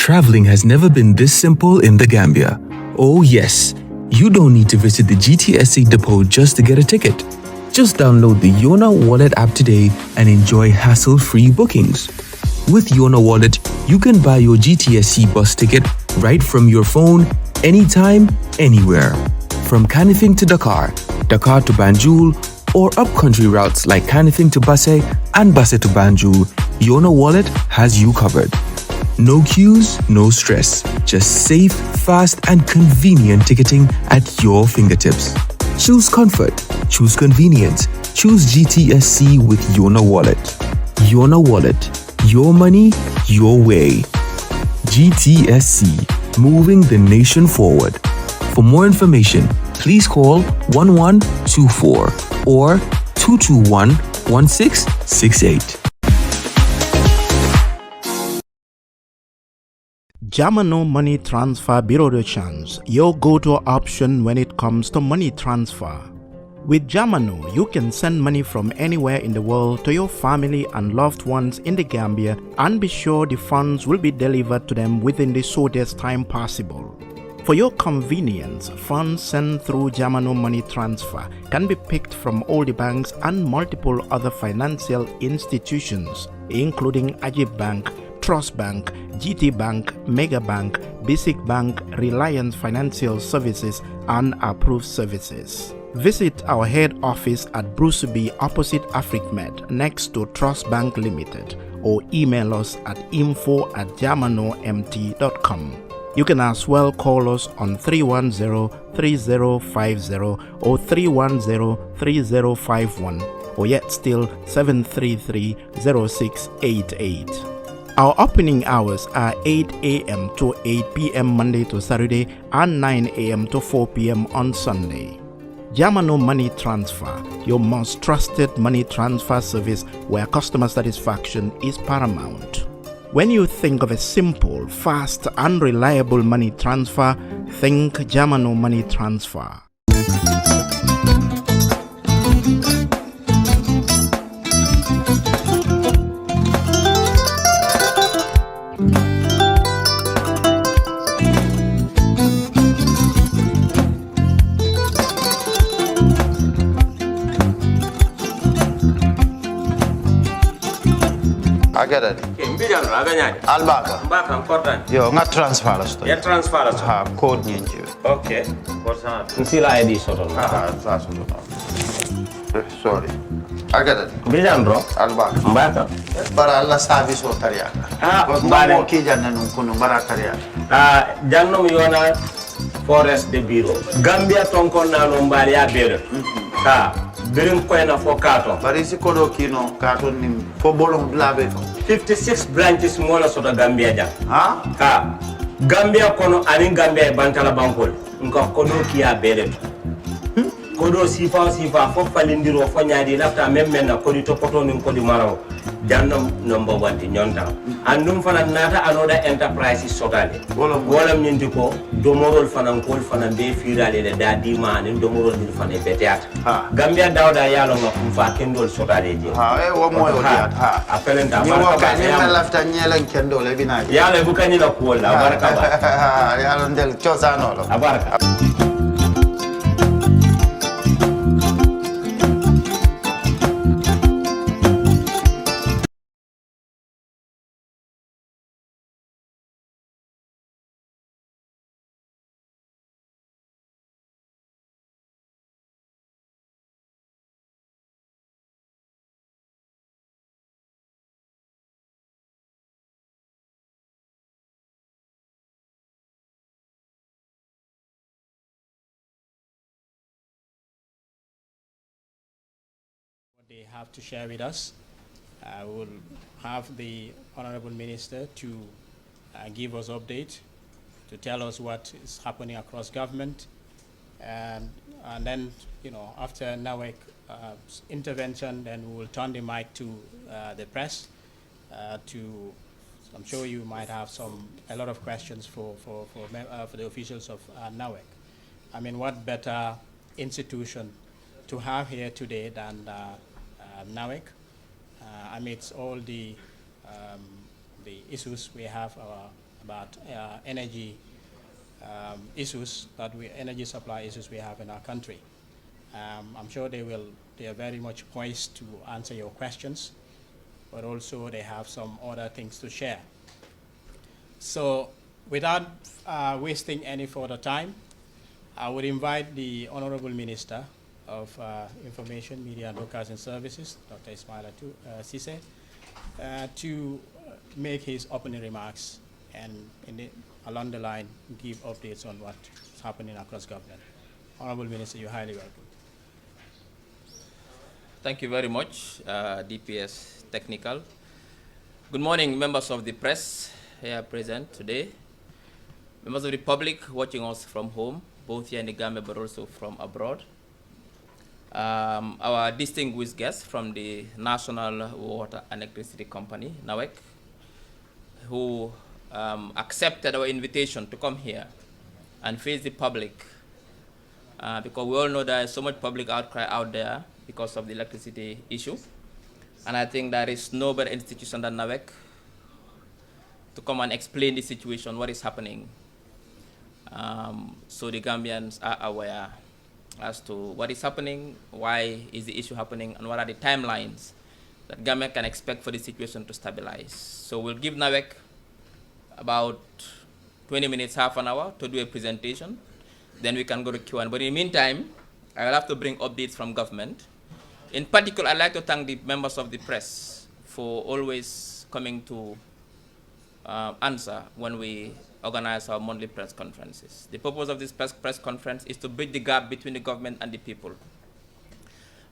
traveling has never been this simple in the Gambia. Oh yes, you don't need to visit the GTSC depot just to get a ticket. Just download the Yona Wallet app today and enjoy hassle-free bookings. With Yona Wallet, you can buy your GTSC bus ticket right from your phone, anytime, anywhere. From Kanifing to Dakar, Dakar to Banjul, or upcountry routes like Kanifing to Basse and Basse to Banjul, Yona Wallet has you covered. No queues, no stress. Just safe, fast, and convenient ticketing at your fingertips. Choose comfort. Choose convenience. Choose GTSC with Yona Wallet. Yona Wallet. Your money, your way. GTSC. Moving the nation forward. For more information, please call 1124 or 221-1668. Jamano Money Transfer Bureau de Change, your go-to option when it comes to money transfer. With Jamano, you can send money from anywhere in the world to your family and loved ones in the Gambia and be sure the funds will be delivered to them within the shortest time possible. For your convenience, funds sent through Jamano Money Transfer can be picked from all the banks and multiple other financial institutions, including Ajib Bank, Trust Bank, GT Bank, Mega Bank, Basic Bank, Reliance Financial Services, and Approved Services. Visit our head office at Bruceby opposite AfricMed next to Trust Bank Limited or email us at info@jamanomt.com. You can as well call us on 310-3050 or 310-3051 or yet still 733-0688. Our opening hours are 8 a.m. to 8 p.m. Monday to Saturday and 9 a.m. to 4 p.m. on Sunday. Jamano Money Transfer, your most trusted money transfer service where customer satisfaction is paramount. When you think of a simple, fast, and reliable money transfer, think Jamano Money Transfer. Agada mbijan aganyani albaka mbaka important yo nga transfer la sto ya transfer la ha code nyinji okay personal nsila id soto sa soto sorry agada mbijan bro albaka mbaka bara alla service o tariya mbare ki janna nun kunu bara tariya jannom yona forest de bureau gambia tonkon nano mbali ya bere birim koyna fo kato bari si kodo kino kato nim fo bolong blabe to 56 branches mola soto gambia jang ha gambia kono ani gambia bantala bankol nko kodo kiya bere kodo sifa fo falindiro fo nyaadi lafta memmen na kodi to poto nin kodi maraw jannom number 1 di nyonta andum fana nata anoda enterprise sotale wala nyindi ko domorol fana kol fana be firale de dadi ma ni domorol ni fana beteat gambia dawda yalo ngam fa kendol sotale je wo moyo diat apelenta ni wo ka ni lafta nyelen kendol e bina yalo bu kanyi la ko la baraka ba yalo ndel chosano lo baraka. They have to share with us. We'll have the Honorable Minister to give us update, to tell us what is happening across government, and then, after NAWEC intervention, then we will turn the mic to the press. I'm sure you might have a lot of questions for the officials of NAWEC. I mean, what better institution to have here today than NAWEC, amidst all the issues we have about energy issues energy supply issues we have in our country. I'm sure they are very much poised to answer your questions, but also they have some other things to share. So without wasting any further time, I would invite the Honorable Minister of Information, Media and Broadcasting Services, Dr. Ismaila Ceesay, to make his opening remarks and along the line give updates on what's happening across government. Honorable Minister, you're highly welcome. Thank you very much, DPS Technical. Good morning, members of the press here present today, members of the public watching us from home, both here in the Gambia but also from abroad. Our distinguished guests from the National Water and Electricity Company, NAWEC, who accepted our invitation to come here and face the public, because we all know there is so much public outcry out there because of the electricity issue. And I think there is no better institution than NAWEC to come and explain the situation, what is happening, so the Gambians are aware as to what is happening, why is the issue happening, and what are the timelines that Gambia can expect for the situation to stabilize. So we'll give NAWEC about 20 minutes, half an hour to do a presentation. Then we can go to Q&A. But in the meantime, I will have to bring updates from government. In particular, I'd like to thank the members of the press for always coming to answer when we organize our monthly press conferences. The purpose of this press conference is to bridge the gap between the government and the people.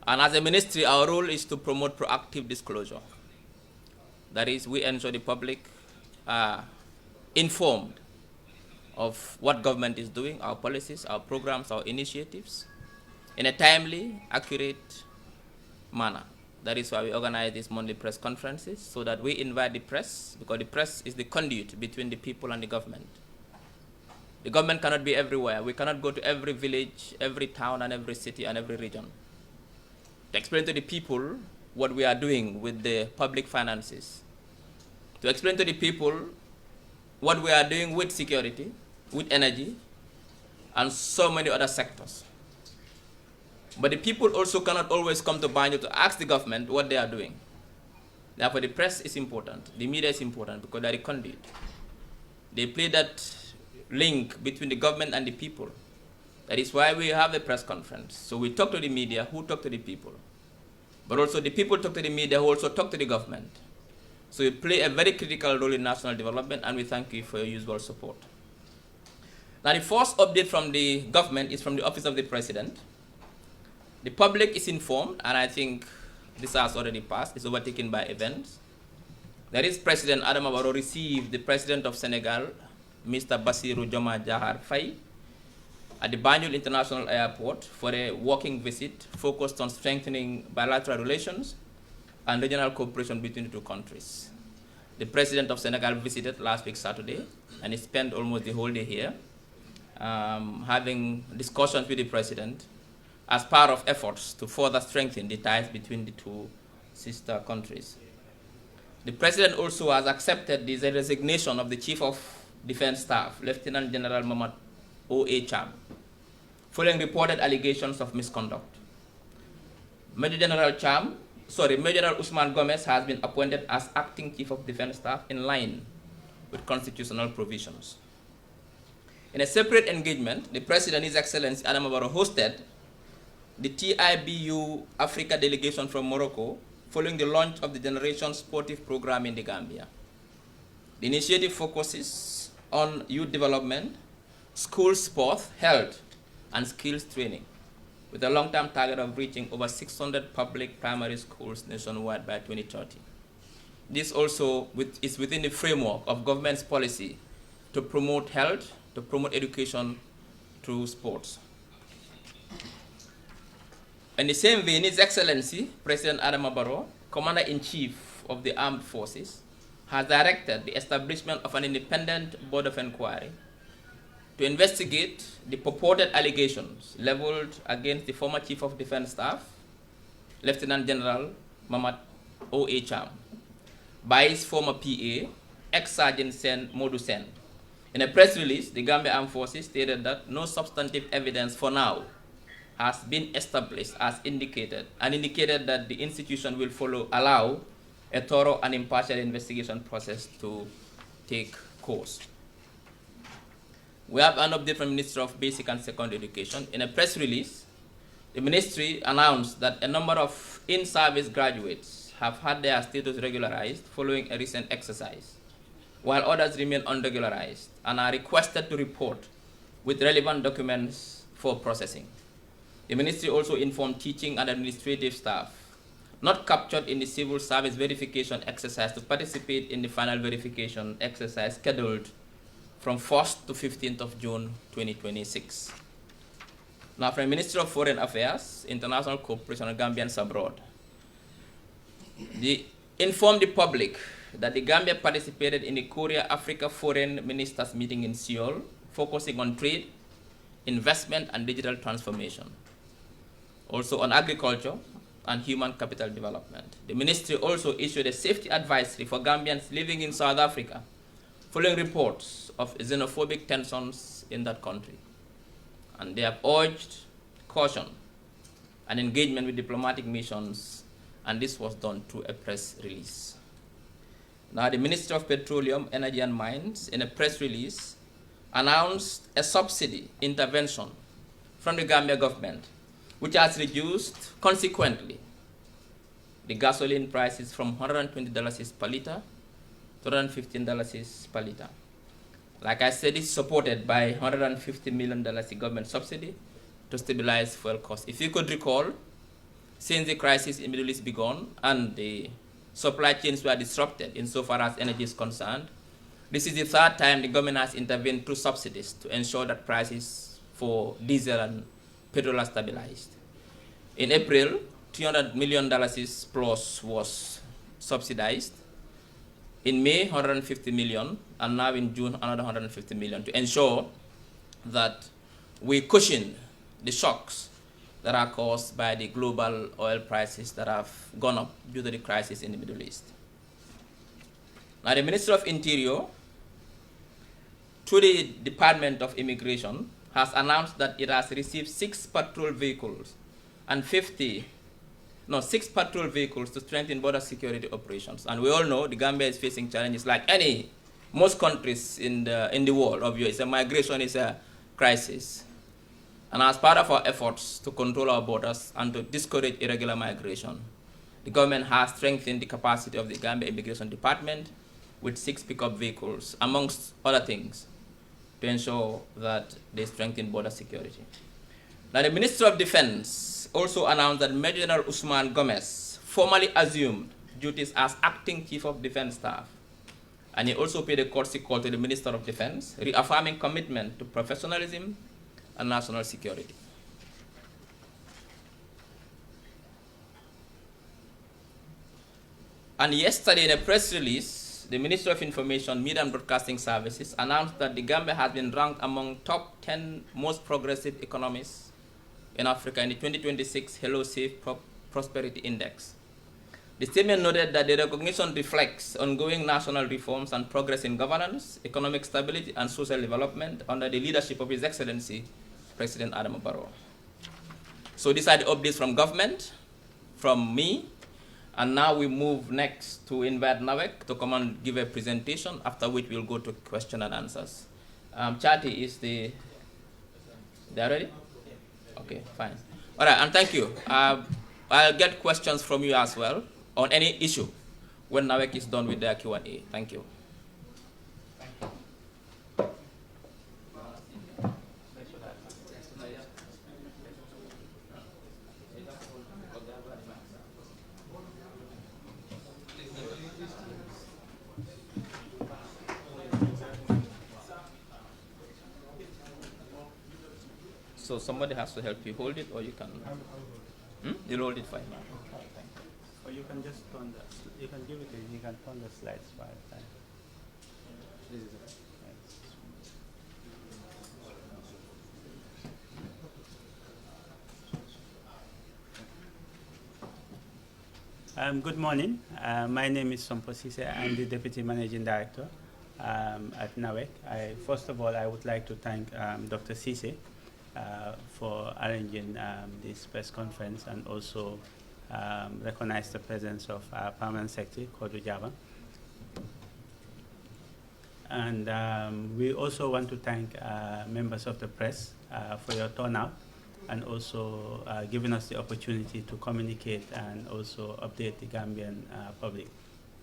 And as a ministry, our role is to promote proactive disclosure. That is, we ensure the public are informed of what government is doing, our policies, our programs, our initiatives, in a timely, accurate manner. That is why we organize these monthly press conferences, so that we invite the press, because the press is the conduit between the people and the government. The government cannot be everywhere. We cannot go to every village, every town, and every city, and every region to explain to the people what we are doing with the public finances, to explain to the people what we are doing with security, with energy, and so many other sectors. But the people also cannot always come to Banjul to ask the government what they are doing. Therefore, the press is important, the media is important, because they are the conduit. They play that link between the government and the people. That is why we have a press conference. So we talk to the media, who talk to the people. But also the people talk to the media, who also talk to the government. So you play a very critical role in national development, and we thank you for your usual support. Now, the first update from the government is from the Office of the President. The public is informed, and I think this has already passed, it's overtaken by events. That is, President Adama Barrow received the President of Senegal, Mr. Bassirou Diomaye Diakhar Faye, at the Banjul International Airport for a working visit focused on strengthening bilateral relations and regional cooperation between the two countries. The President of Senegal visited last week Saturday, and he spent almost the whole day here, having discussions with the President as part of efforts to further strengthen the ties between the two sister countries. The President also has accepted the resignation of the Chief of Defense Staff, Lieutenant General Mohamed O.A. Cham, following reported allegations of misconduct. Major General Usman Gomez has been appointed as Acting Chief of Defense Staff in line with constitutional provisions. In a separate engagement, the President, His Excellency Adama Barrow, hosted the TIBU Africa delegation from Morocco following the launch of the Generation Sportive program in the Gambia. The initiative focuses on youth development, school sports, health, and skills training, with a long-term target of reaching over 600 public primary schools nationwide by 2030. This also is within the framework of government's policy to promote health, to promote education through sports. In the same vein, His Excellency President Adama Barrow, Commander-in-Chief of the Armed Forces, has directed the establishment of an independent board of inquiry to investigate the purported allegations leveled against the former Chief of Defense Staff, Lieutenant General Mohamed O.A. Cham, by his former PA, ex-Sergeant Modu Sen, In a press release, the Gambia Armed Forces stated that no substantive evidence for now has been established as indicated, and indicated that the institution will allow a thorough and impartial investigation process to take course. We have an update from the Ministry of Basic and Secondary Education. In a press release, the ministry announced that a number of in-service graduates have had their status regularized following a recent exercise, while others remain unregularized and are requested to report with relevant documents for processing. The ministry also informed teaching and administrative staff not captured in the civil service verification exercise to participate in the final verification exercise scheduled from 1st to 15th of June 2026. Now, from the Ministry of Foreign Affairs, International Cooperation, and Gambians abroad, they informed the public that the Gambia participated in the Korea-Africa Foreign Ministers meeting in Seoul, focusing on trade, investment, and digital transformation. Also on agriculture and human capital development. The ministry also issued a safety advisory for Gambians living in South Africa, following reports of xenophobic tensions in that country. And they have urged caution and engagement with diplomatic missions, and this was done through a press release. Now, the Ministry of Petroleum, Energy and Mines, in a press release, announced a subsidy intervention from the Gambia government, which has reduced consequently the gasoline prices from $120 per liter to $115 per liter. Like I said, it's supported by $150 million government subsidy to stabilize fuel costs. If you could recall, since the crisis in the Middle East began and the supply chains were disrupted insofar as energy is concerned, this is the third time the government has intervened through subsidies to ensure that prices for diesel and petrol are stabilized. In April, $300 million plus was subsidized. In May, $150 million, and now in June, another $150 million to ensure that we cushion the shocks that are caused by the global oil prices that have gone up due to the crisis in the Middle East. Now, the Ministry of Interior, through the Department of Immigration, has announced that it has received 6 patrol vehicles and 6 patrol vehicles to strengthen border security operations. And we all know the Gambia is facing challenges like most countries in the world. Obviously, migration is a crisis. And as part of our efforts to control our borders and to discourage irregular migration, the government has strengthened the capacity of the Gambia Immigration Department with 6 pickup vehicles, amongst other things, to ensure that they strengthen border security. Now, the Minister of Defense also announced that Major General Usman Gomez formally assumed duties as Acting Chief of Defense Staff, and he also paid a courtesy call to the Minister of Defense, reaffirming commitment to professionalism and national security. And yesterday, in a press release, the Ministry of Information, Media and Broadcasting Services announced that the Gambia has been ranked among top 10 most progressive economies in Africa in the 2026 Hello Safe Prosperity Index. The statement noted that the recognition reflects ongoing national reforms and progress in governance, economic stability, and social development under the leadership of His Excellency, President Adama Barrow. So these are the updates from government, from me, and now we move next to invite Nawek to come and give a presentation, after which we'll go to question and answers. Chati is they ready? Okay, fine. All right, and thank you. I'll get questions from you as well on any issue when Nawek is done with their Q&A. Thank you. So somebody has to help you hold it, or you can. You'll hold it fine. Or you can just turn the. You can give it. You can turn the slides 5 times. This is it. Good morning. My name is Sompo Sise. I'm the Deputy Managing Director at NAWEC. First of all, I would like to thank Dr. Cisse for arranging this press conference, and also recognize the presence of our Permanent Secretary, Kodu Jaba. And we also want to thank members of the press for your turnout, and also giving us the opportunity to communicate and also update the Gambian public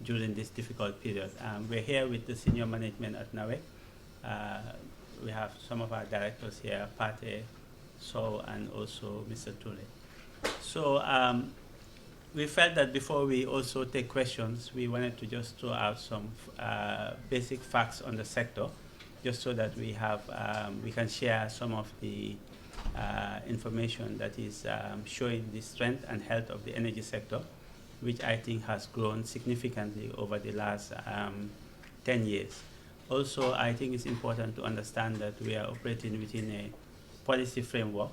during this difficult period. We're here with the senior management at NAWEC. We have some of our directors here, Pate, So, and also Mr. Tule. So we felt that before we also take questions, we wanted to just throw out some basic facts on the sector, just so that we have we can share some of the information that is showing the strength and health of the energy sector, which I think has grown significantly over the last 10 years. Also, I think it's important to understand that we are operating within a policy framework.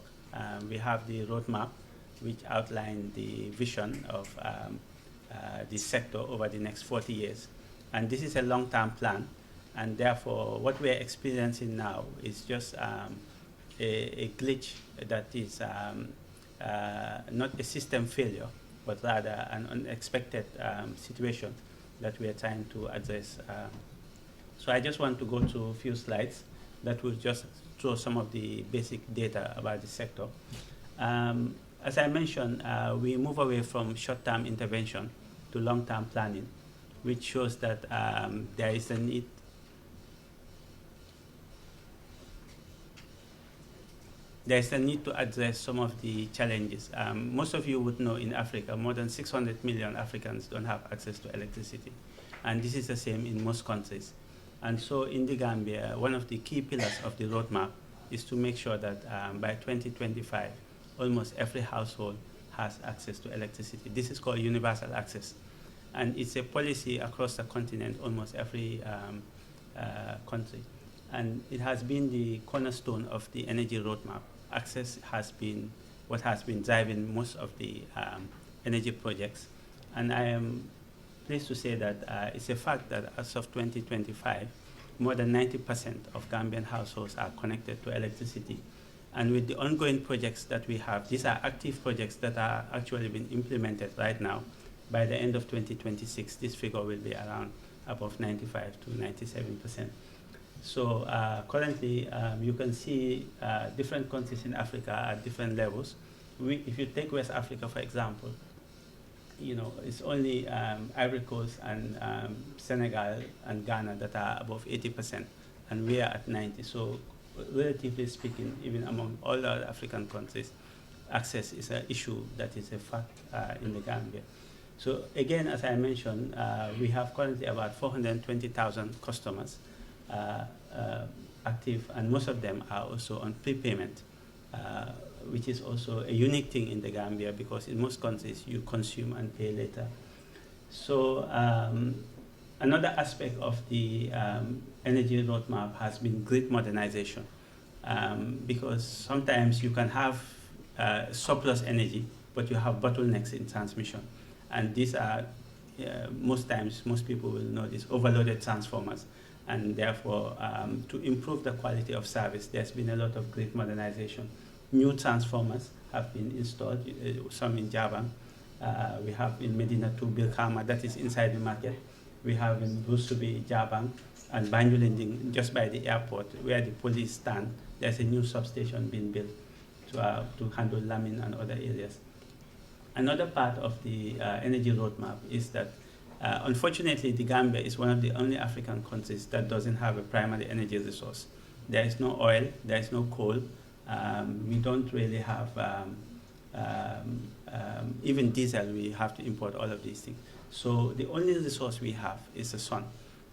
We have the roadmap, which outlines the vision of this sector over the next 40 years. And this is a long-term plan, and therefore what we're experiencing now is just a glitch that is not a system failure, but rather an unexpected situation that we are trying to address. So I just want to go through a few slides that will just show some of the basic data about the sector. As I mentioned, we move away from short-term intervention to long-term planning, which shows that there is a need to address some of the challenges. Most of you would know in Africa, more than 600 million Africans don't have access to electricity. And this is the same in most countries. And so in the Gambia, one of the key pillars of the roadmap is to make sure that by 2025, almost every household has access to electricity. This is called universal access. And it's a policy across the continent, almost every country. And it has been the cornerstone of the energy roadmap. Access has been what has been driving most of the energy projects. And I am pleased to say that it's a fact that as of 2025, more than 90% of Gambian households are connected to electricity. And with the ongoing projects that we have, these are active projects that are actually being implemented right now. By the end of 2026, this figure will be around above 95 to 97%. So currently, you can see different countries in Africa at different levels. If you take West Africa, for example, you know, it's only Ivory Coast and Senegal and Ghana that are above 80%, and we are at 90%. So relatively speaking, even among all other African countries, access is an issue that is a fact in the Gambia. So again, as I mentioned, we have currently about 420,000 customers active, and most of them are also on prepayment, which is also a unique thing in the Gambia, because in most countries you consume and pay later. So another aspect of the energy roadmap has been grid modernization, because sometimes you can have surplus energy, but you have bottlenecks in transmission. And these are, most times, most people will know this, overloaded transformers. And therefore, to improve the quality of service, there's been a lot of grid modernization. New transformers have been installed, some in Java. We have in Medina 2, Bilkama, that is inside the market. We have in Busubi, Jabang, and Banjulinding, just by the airport, where the police stand. There's a new substation being built to handle Lamin and other areas. Another part of the energy roadmap is that, unfortunately, the Gambia is one of the only African countries that doesn't have a primary energy resource. There is no oil, there is no coal. We don't really have, even diesel, we have to import all of these things. So the only resource we have is the sun.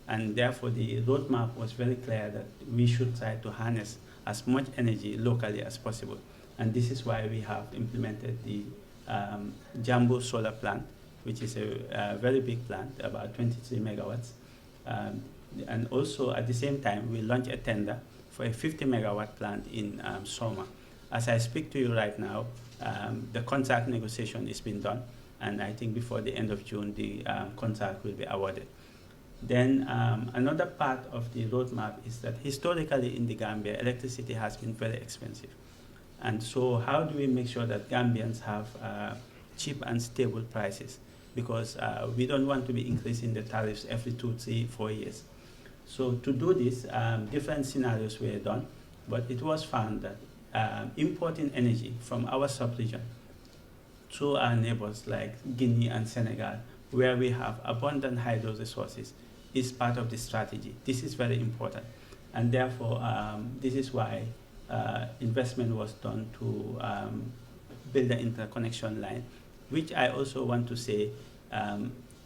And therefore, the roadmap was very clear that we should try to harness as much energy locally as possible. And this is why we have implemented the Jambu solar plant, which is a very big plant, about 23 megawatts. And also at the same time, we launched a tender for a 50 megawatt plant in Soma. As I speak to you right now, the contract negotiation is being done, and I think before the end of June, the contract will be awarded. Then another part of the roadmap is that historically in the Gambia, electricity has been very expensive. And so how do we make sure that Gambians have cheap and stable prices? Because we don't want to be increasing the tariffs every 2, 3, 4 years. So to do this, different scenarios were done, but it was found that importing energy from our sub-region to our neighbors like Guinea and Senegal, where we have abundant hydro resources, is part of the strategy. This is very important. And therefore, this is why investment was done to build the interconnection line, which I also want to say,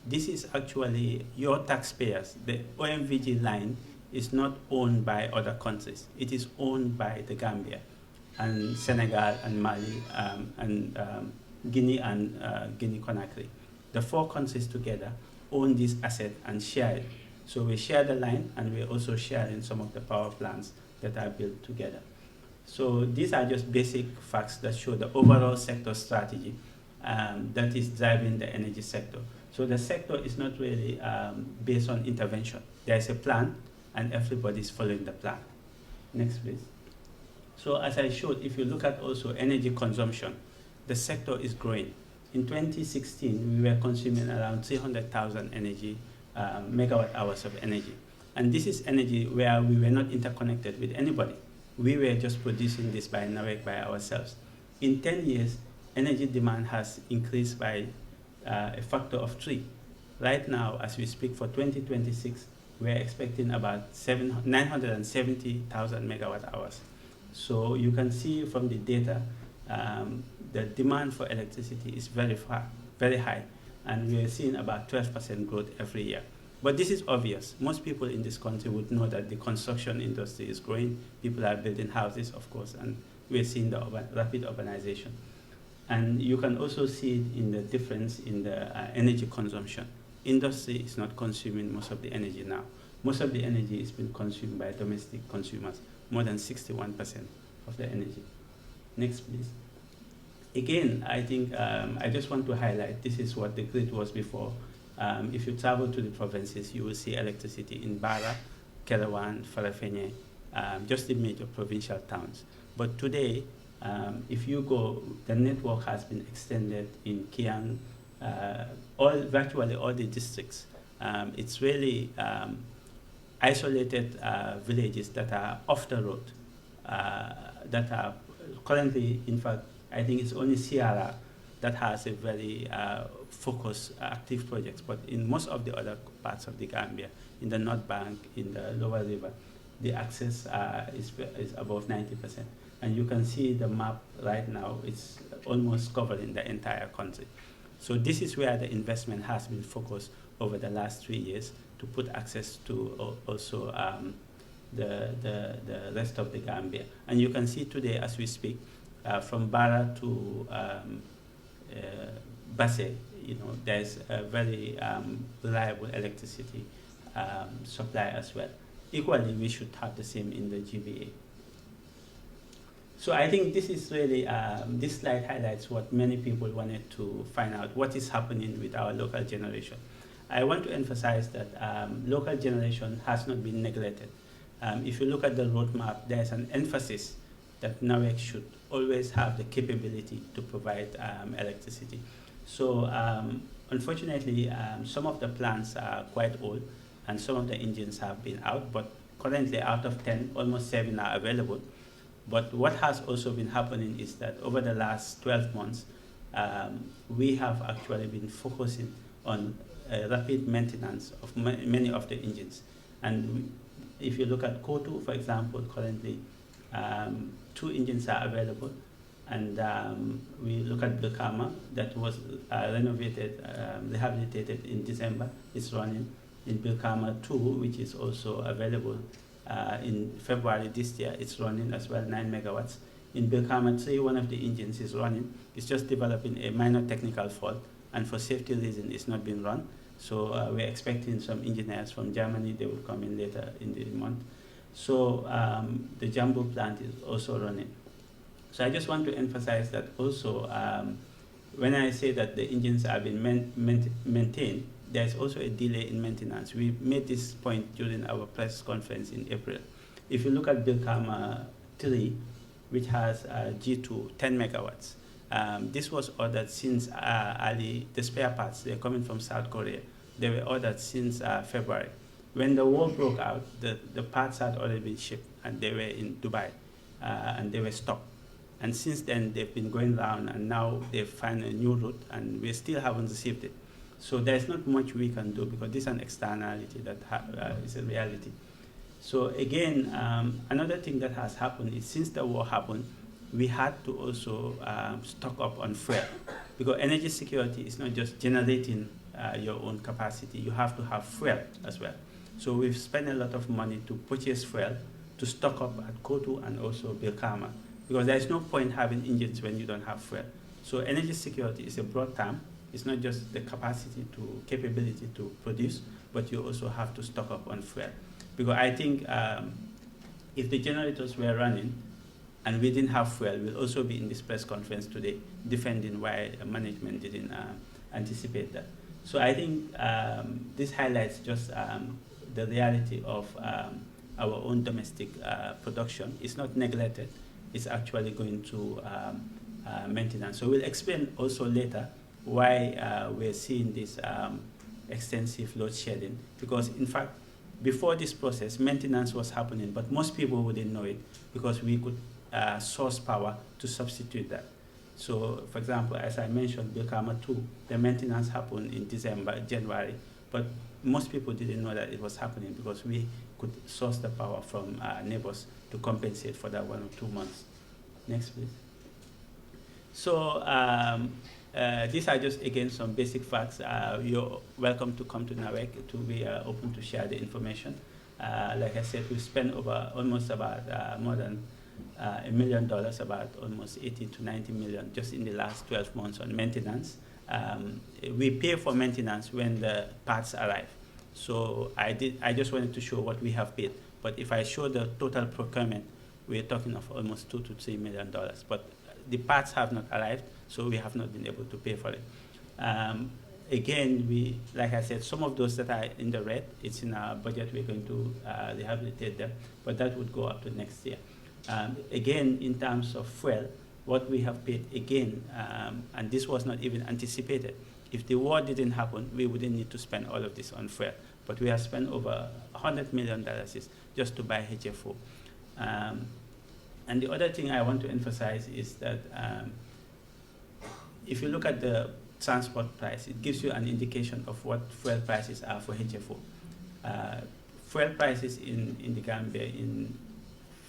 this is actually your taxpayers. The OMVG line is not owned by other countries. It is owned by the Gambia and Senegal and Mali and Guinea and Guinea-Conakry. The 4 countries together own this asset and share it. So we share the line, and we're also sharing some of the power plants that are built together. So these are just basic facts that show the overall sector strategy that is driving the energy sector. So the sector is not really based on intervention. There's a plan, and everybody's following the plan. Next, please. So as I showed, if you look at also energy consumption, the sector is growing. In 2016, we were consuming around 300,000 megawatt hours of energy. And this is energy where we were not interconnected with anybody. We were just producing this by NAWEC, by ourselves. In 10 years, energy demand has increased by a factor of 3. Right now, as we speak for 2026, we're expecting about 970,000 megawatt hours. So you can see from the data, the demand for electricity is very high, and we are seeing about 12% growth every year. But this is obvious. Most people in this country would know that the construction industry is growing. People are building houses, of course, and we're seeing the rapid urbanization. And you can also see it in the difference in the energy consumption. Industry is not consuming most of the energy now. Most of the energy is being consumed by domestic consumers, more than 61% of the energy. Next, please. Again, I think I just want to highlight, this is what the grid was before. If you travel to the provinces, you will see electricity in Bara, Kerewan, Farafenye, just the major provincial towns. But today, if you go, the network has been extended in Kiang, virtually all the districts. It's really isolated villages that are off the road, that are currently, in fact, I think it's only Sierra that has a very focused, active projects. But in most of the other parts of the Gambia, in the North Bank, in the Lower River, the access is above 90%. And you can see the map right now, it's almost covering the entire country. So this is where the investment has been focused over the last 3 years to put access to also the rest of the Gambia. And you can see today, as we speak, from Bara to Basse, there's a very reliable electricity supply as well. Equally, we should have the same in the GBA. So I think this is really, this slide highlights what many people wanted to find out, what is happening with our local generation. I want to emphasize that local generation has not been neglected. If you look at the roadmap, there's an emphasis that NAWEC should always have the capability to provide electricity. So unfortunately, some of the plants are quite old and some of the engines have been out, but currently out of 10, almost 7 are available. But what has also been happening is that over the last 12 months, we have actually been focusing on rapid maintenance of many of the engines. And if you look at Kotu, for example, currently 2 engines are available. And we look at Bilkama, that was renovated, rehabilitated in December, it's running. In Bilkama 2, which is also available in February this year, it's running as well, 9 megawatts. In Bilkama 3, one of the engines is running. It's just developing a minor technical fault, and for safety reasons, it's not been run. So we're expecting some engineers from Germany, they will come in later in the month. So the Jambu plant is also running. So I just want to emphasize that also, when I say that the engines are being maintained, there's also a delay in maintenance. We made this point during our press conference in April. If you look at Bilkama 3, which has G2, 10 megawatts, this was ordered since early, the spare parts, they're coming from South Korea. They were ordered since February. When the war broke out, the parts had already been shipped, and they were in Dubai, and they were stopped. And since then, they've been going down, and now they've found a new route, and we still haven't received it. So there's not much we can do, because this is an externality that is a reality. So again, another thing that has happened is since the war happened, we had to also stock up on fuel, because energy security is not just generating your own capacity. You have to have fuel as well. So we've spent a lot of money to purchase fuel, to stock up at Kotu and also Bilkama, because there's no point having engines when you don't have fuel. So energy security is a broad term. It's not just the capacity to, capability to produce, but you also have to stock up on fuel. Because I think if the generators were running and we didn't have fuel, we'll also be in this press conference today defending why management didn't anticipate that. So I think this highlights just the reality of our own domestic production. It's not neglected. It's actually going to maintenance. So we'll explain also later why we're seeing this extensive load shedding. Because in fact, before this process, maintenance was happening, but most people wouldn't know it because we could source power to substitute that. So, for example, as I mentioned, Bilkama 2, the maintenance happened in December, January, but most people didn't know that it was happening because we could source the power from neighbors to compensate for that 1 or 2 months. Next, please. So, these are just, again, some basic facts. You're welcome to come to NAWEC to be open to share the information. Like I said, we spent over almost about more than $1 million, about almost 80 to 90 million just in the last 12 months on maintenance. We pay for maintenance when the parts arrive. So I just wanted to show what we have paid. But if I show the total procurement, we're talking of almost $2 to $3 million. But the parts have not arrived, so we have not been able to pay for it. Again, we, like I said, some of those that are in the red, it's in our budget, we're going to rehabilitate them, but that would go up to next year. Again, in terms of fuel, what we have paid again, and this was not even anticipated. If the war didn't happen, we wouldn't need to spend all of this on fuel, but we have spent over $100 million just to buy HFO. And the other thing I want to emphasize is that if you look at the transport price, it gives you an indication of what fuel prices are for HFO. Fuel prices in the Gambia in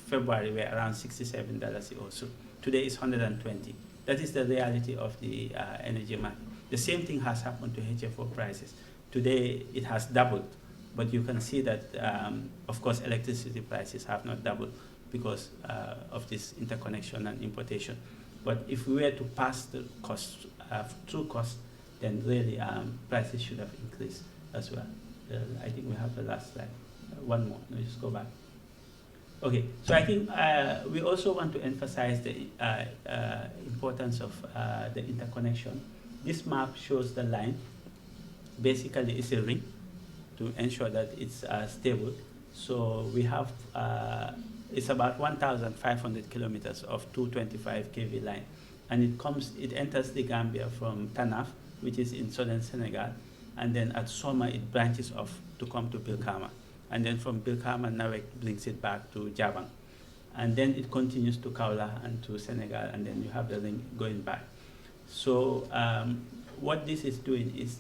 February were around $67 or so. Today is $120. That is the reality of the energy market. The same thing has happened to HFO prices. Today it has doubled, but you can see that, of course, electricity prices have not doubled because of this interconnection and importation. But if we were to pass the cost through cost, then really prices should have increased as well. I think we have the last slide. One more. No, just go back. Okay, so I think we also want to emphasize the importance of the interconnection. This map shows the line. Basically, it's a ring to ensure that it's stable. So we have, it's about 1,500 kilometers of 225 kV line. And it enters the Gambia from Tanaf, which is in southern Senegal. And then at Soma, it branches off to come to Bilkama. And then from Bilkama, NAWEC brings it back to Jabang. And then it continues to Kaula and to Senegal, and then you have the link going back. So what this is doing is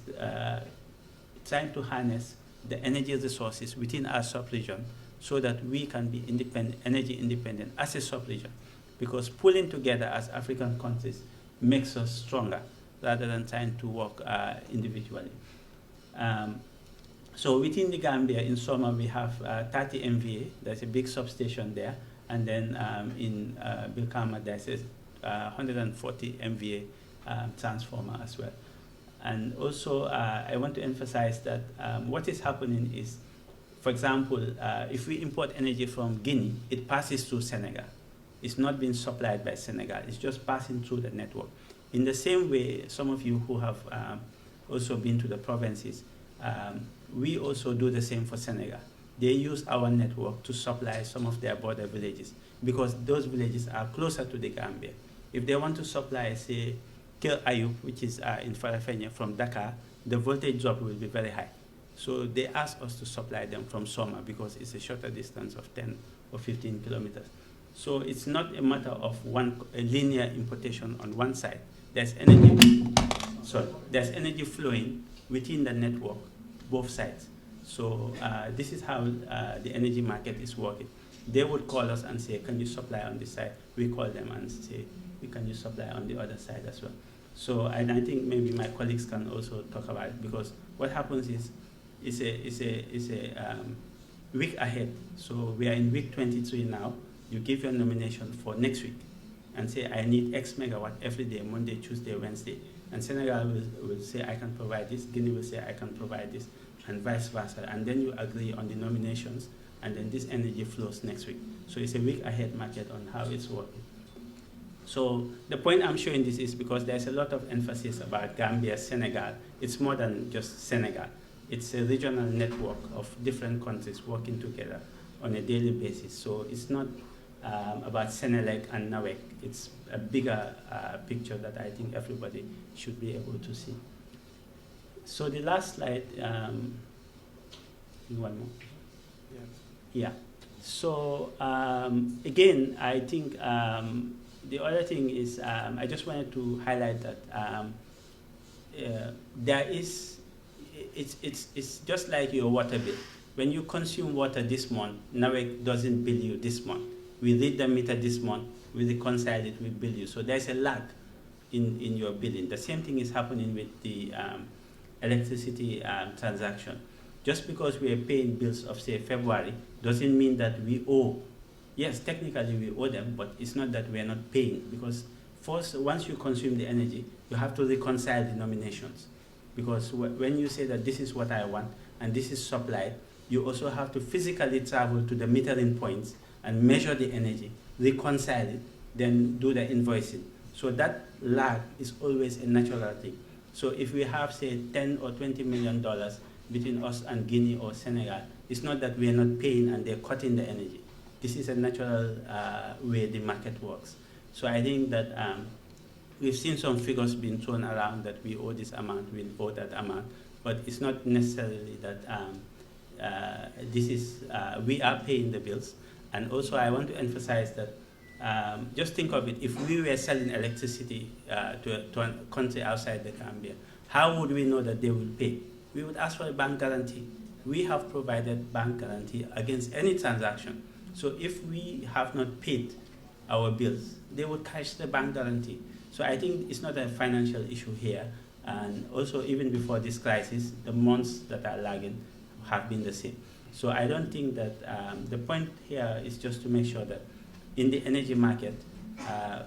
trying to harness the energy resources within our sub-region so that we can be independent, energy independent as a sub-region. Because pulling together as African countries makes us stronger rather than trying to work individually. So within the Gambia, in Soma, we have 30 MVA. There's a big substation there. And then in Bilkama, there's a 140 MVA transformer as well. And also, I want to emphasize that what is happening is, for example, if we import energy from Guinea, it passes through Senegal. It's not being supplied by Senegal. It's just passing through the network. In the same way, some of you who have also been to the provinces, we also do the same for Senegal. They use our network to supply some of their border villages because those villages are closer to the Gambia. If they want to supply, say, Kel Ayub, which is in Farafenni from Dakar, the voltage drop will be very high. So they ask us to supply them from Soma because it's a shorter distance of 10 or 15 kilometers. So it's not a matter of a linear importation on one side. There's energy, there's energy flowing within the network, both sides. So this is how the energy market is working. They would call us and say, can you supply on this side? We call them and say, can you supply on the other side as well? So and I think maybe my colleagues can also talk about it, because what happens is it's a week ahead. So we are in week 23 now. You give your nomination for next week and say, I need X megawatt every day, Monday, Tuesday, Wednesday. And Senegal will say, I can provide this. Guinea will say, I can provide this, and vice versa. And then you agree on the nominations, and then this energy flows next week. So it's a week ahead market on how it's working. So the point I'm showing this is because there's a lot of emphasis about Gambia, Senegal. It's more than just Senegal. It's a regional network of different countries working together on a daily basis. So it's not about Senelec and NAWEC. It's a bigger picture that I think everybody should be able to see. So the last slide, one more. Yeah. So again, I think the other thing is I just wanted to highlight that there is, it's just like your water bill. When you consume water this month, NAWEC doesn't bill you this month. We read the meter this month, we reconcile it, we bill you. So there's a lag in your billing. The same thing is happening with the electricity transaction. Just because we are paying bills of, say, February, doesn't mean that we owe. Yes, technically we owe them, but it's not that we are not paying, because first, once you consume the energy, you have to reconcile the nominations. Because when you say that this is what I want and this is supplied, you also have to physically travel to the metering points and measure the energy, reconcile it, then do the invoicing. So that lag is always a natural thing. So if we have, say, $10 or $20 million between us and Guinea or Senegal, it's not that we are not paying and they're cutting the energy. This is a natural way the market works. So I think that we've seen some figures being thrown around that we owe this amount, we owe that amount, but it's not necessarily that this is, we are paying the bills. And also I want to emphasize that just think of it, if we were selling electricity to a country outside the Gambia, how would we know that they will pay? We would ask for a bank guarantee. We have provided bank guarantee against any transaction. So if we have not paid our bills, they would cash the bank guarantee. So I think it's not a financial issue here. And also, even before this crisis, the months that are lagging have been the same. So I don't think that the point here is just to make sure that in the energy market,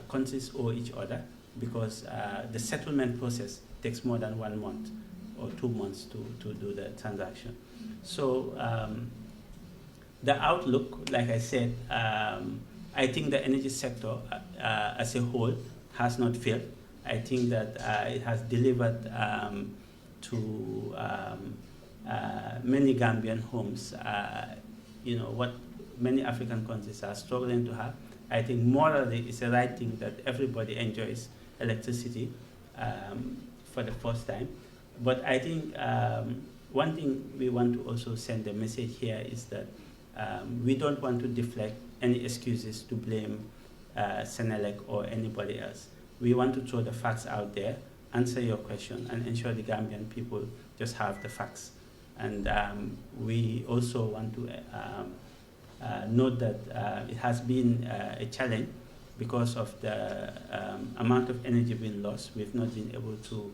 countries owe each other, because the settlement process takes more than 1 month or 2 months to do the transaction. So the outlook, like I said, I think the energy sector as a whole has not failed. I think that it has delivered to many Gambian homes, what many African countries are struggling to have. I think morally it's the right thing that everybody enjoys electricity for the first time. But I think one thing we want to also send a message here is that we don't want to deflect any excuses to blame Senelec or anybody else. We want to throw the facts out there, answer your question, and ensure the Gambian people just have the facts. And we also want to note that it has been a challenge because of the amount of energy being lost. We've not been able to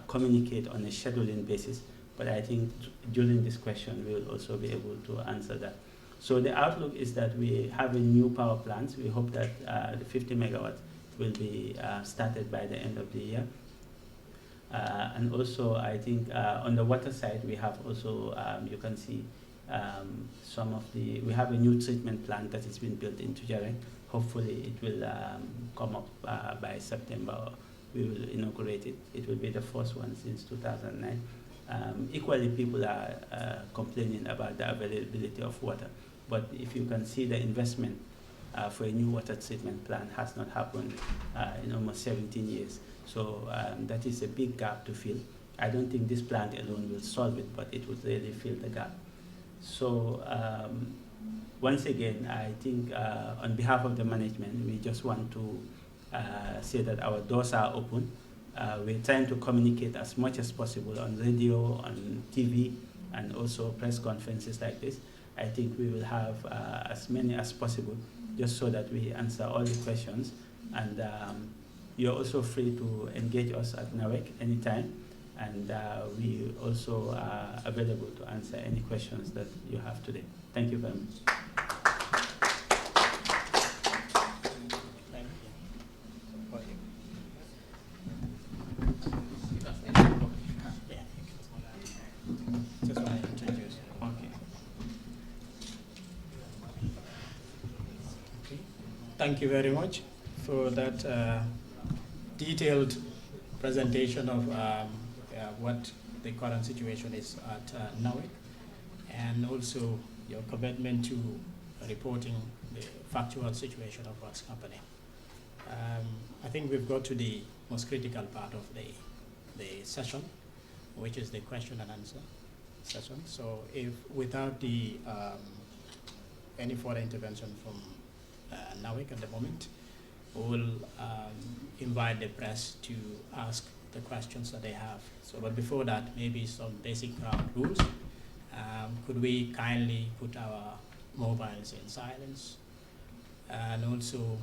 communicate on a scheduling basis, but I think during this question we will also be able to answer that. So the outlook is that we have a new power plant. We hope that the 50 megawatts will be started by the end of the year. And also, I think on the water side, we have also, you can see we have a new treatment plant that has been built in Tujareng. Hopefully it will come up by September. We will inaugurate it. It will be the first one since 2009. Equally, people are complaining about the availability of water. But if you can see the investment for a new water treatment plant has not happened in almost 17 years. So that is a big gap to fill. I don't think this plant alone will solve it, but it would really fill the gap. So once again, I think on behalf of the management, we just want to say that our doors are open. We're trying to communicate as much as possible on radio, on TV, and also press conferences like this. I think we will have as many as possible, just so that we answer all the questions. And you're also free to engage us at NAWEC anytime. And we also are available to answer any questions that you have today. Thank you very much. Thank you very much for that detailed presentation of what the current situation is at NAWEC, and also your commitment to reporting the factual situation of Wax Company. I think we've got to the most critical part of the session, which is the question and answer session. So if without the any further intervention from NAWEC at the moment, we will invite the press to ask the questions that they have. So, but before that, maybe some basic ground rules. Could we kindly put our mobiles in silence? And also,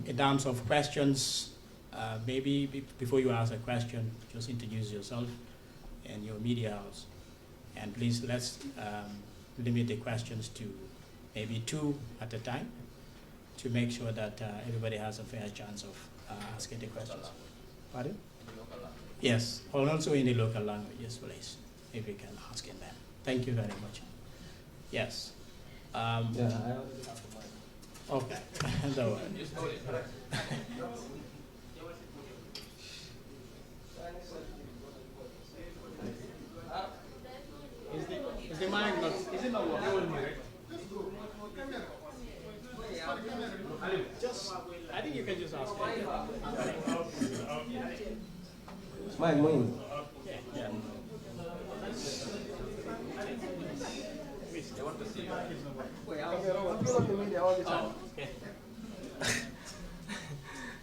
in terms of questions, maybe before you ask a question, just introduce yourself and your media house. And please, let's limit the questions to maybe 2 at a time, to make sure that everybody has a fair chance of asking the questions. Pardon? Yes, or also in the local languages, please, if you can ask in them. Thank you very much. Yes. Okay. Don't worry. Is the mic not? Is it not working? Just, I think you can just ask. Mike, mine. Yeah. They want to see you.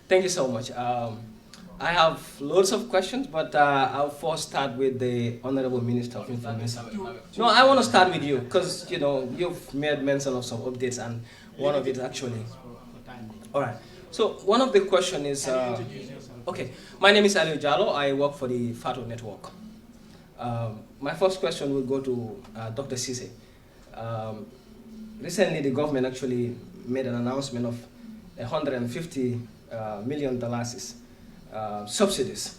Thank you so much. I have loads of questions, but I'll first start with the Honorable Minister of Information. No, I want to start with you, because you've made mention of some updates, and one of it actually. All right. So one of the questions is, okay, my name is Ali Jallo. I work for the FATO network. My first question will go to Dr. Cisse. Recently, the government actually made an announcement of $150 million subsidies.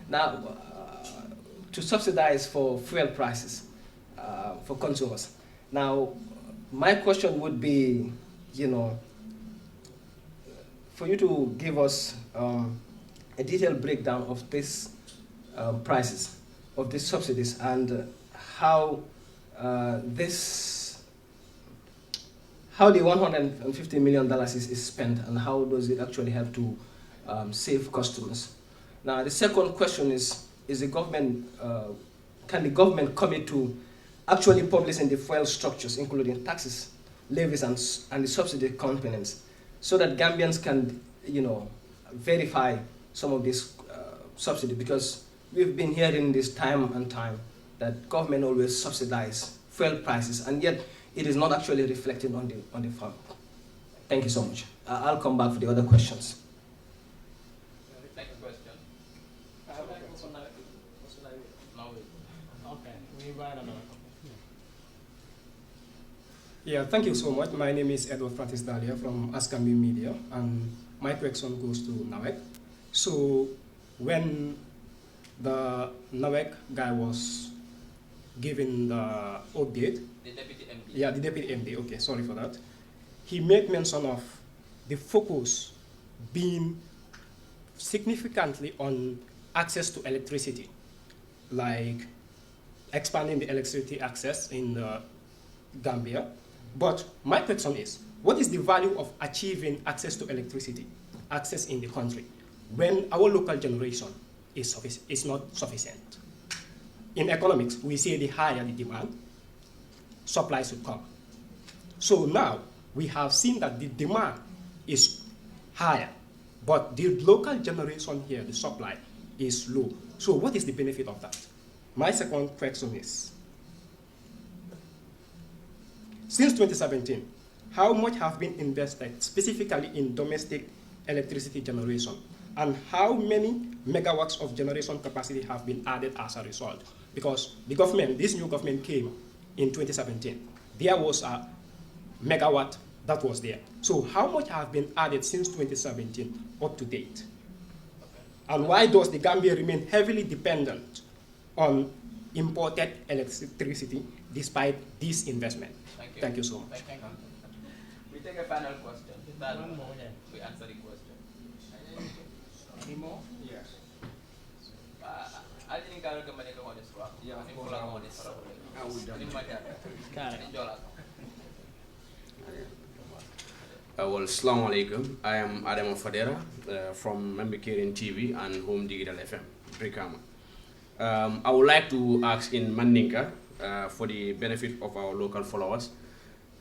Now, to subsidize for fuel prices for consumers. Now, my question would be, for you to give us a detailed breakdown of these prices, of these subsidies, and how the $150 million is spent, and how does it actually help to save customers. Now, the second question is the government, can the government commit to actually publishing the fuel structures, including taxes, levies, and the subsidy components, so that Gambians can, verify some of this subsidy? Because we've been hearing this time and time that government always subsidize fuel prices, and yet it is not actually reflected on the farm. Thank you so much. I'll come back for the other questions. Next question. Yeah, thank you so much. My name is Edward Francis Dalia from Askambi Media, and my question goes to NAWEC. So when the NAWEC guy was given the update, The Deputy MD. yeah, the Deputy MD, okay, sorry for that, he made mention of the focus being significantly on access to electricity. like expanding the electricity access in Gambia. But my question is, what is the value of achieving access to electricity, access in the country, when our local generation is not sufficient? In economics, we say the higher the demand, supply should come. So now we have seen that the demand is higher, but the local generation here, the supply, is low. So what is the benefit of that? My second question is, since 2017, how much have been invested specifically in domestic electricity generation? And how many megawatts of generation capacity have been added as a result? Because the government, this new government came in 2017. There was a megawatt that was there. So how much have been added since 2017 up to date? And why does the Gambia remain heavily dependent on imported electricity despite this investment? Thank you. Thank you so much. Thank you. We take a final question. One more. We answer the question. Any more? Yes. I think I recommend you on this one. Yeah, I would done. Well, Assalamu alaikum. I am Adam Fadera from Mambikirin TV and Home Digital FM, Brikama. I would like to ask in Mandinka for the benefit of our local followers.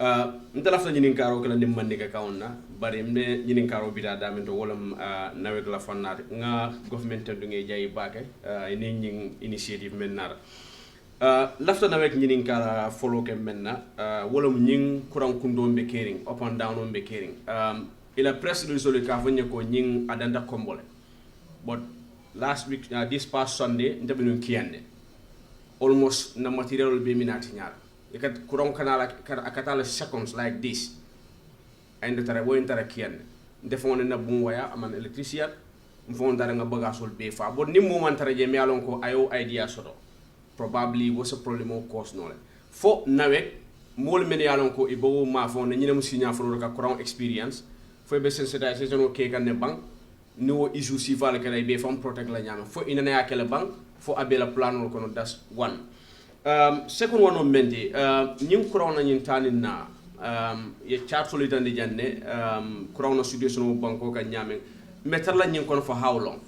Ntalafta nyininkaro kala nim Mandinka kaonna bari mne nyininkaro bida damento wolam nawek la fannat nga government dunge jayi bake ini nying initiative mennar lafta nawek nyininkara follow ke menna wolam nying kurang kundo mbe kering up and down mbe kering ila press release ka fanya ko nying adanda kombole but last week this past Sunday ndabinu kiyande almost na material be minati nyar ikat kurang kanala akatala seconds like this and tara wo intara kiyande defone na bum waya aman electrician mfon dara nga bagasol be fa but ni moment tara je mi alon ko ayo idea soto probably was a problem of course no fo nawek mol men yalon ko ibo ma fon ni nem signa fo ka kurang experience fo be sensitization o ke kan ne bank ni wo issue si vale ka be fam protect la nyama fo ina na yakele bank fo abela plan ko no that's one second one on menti nyim kurang na nyin tanin na ye chat solidan di janne kurang na situation o banko ka nyame meter la nyin kon for how long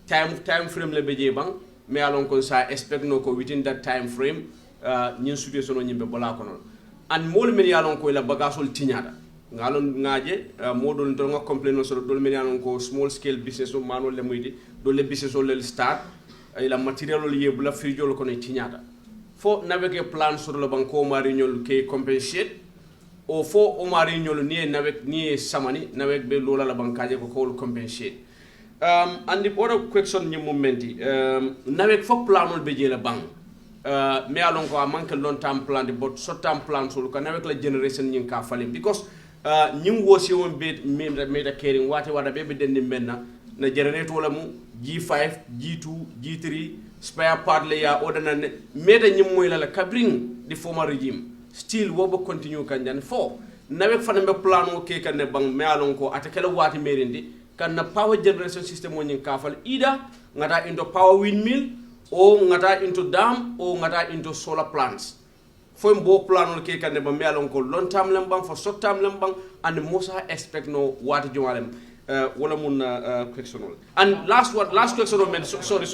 time frame le beje bank me alon ko sa expect no ko within that time frame nyin situation o nyimbe bola ko non and mol men yalon ko la bagasol tinyada ngalon ngaje modol to nga complain no so dol men yalon ko small scale business o manol le muydi do le business o le start ay la material o yebu la frijol ko ne tinyada fo naveke plan sur le banko mari nyol ke compensate o fo o mari nyol ni navek ni samani navek be lola la bankaje ko compensate and the other question ni momenti navek fo planol be jela bang me alon ko manke long term plan de but short term plan so ko navek la generation nyin ka falim because nyim wosi won be meda caring wate wada be dendi menna na generator wala mu G5 G2 G3 spare part le ya ordana meda nyim moy la kabring the former regime still wo bo continue kanjan fo navek fana be plan o ke kan ne bang me alon ko atakela wati merindi kan na power generation system o nyin kafal ida ngata into power windmill o ngata into dam o ngata into solar plants fo mbo plan o ke kan ne ba me alon ko long term lembang for short term lembang and mosa expect no wati jomalem wala mun question and last question men sorry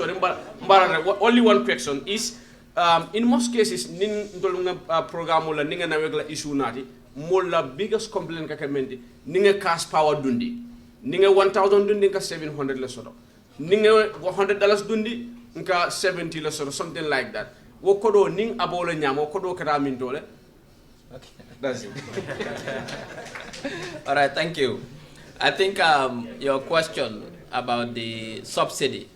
only one question is in most cases nin dolunga program la ninga na wegla issue nati mo la biggest complaint ka kamendi ninga cash power dundi ninga 1000 dundi ka 700 la soto ninga $100 dundi nka 70 la soto something like that wo kodo ning abola nyamo kodo kara min dole okay that's it all right thank you. I think your question about the subsidy,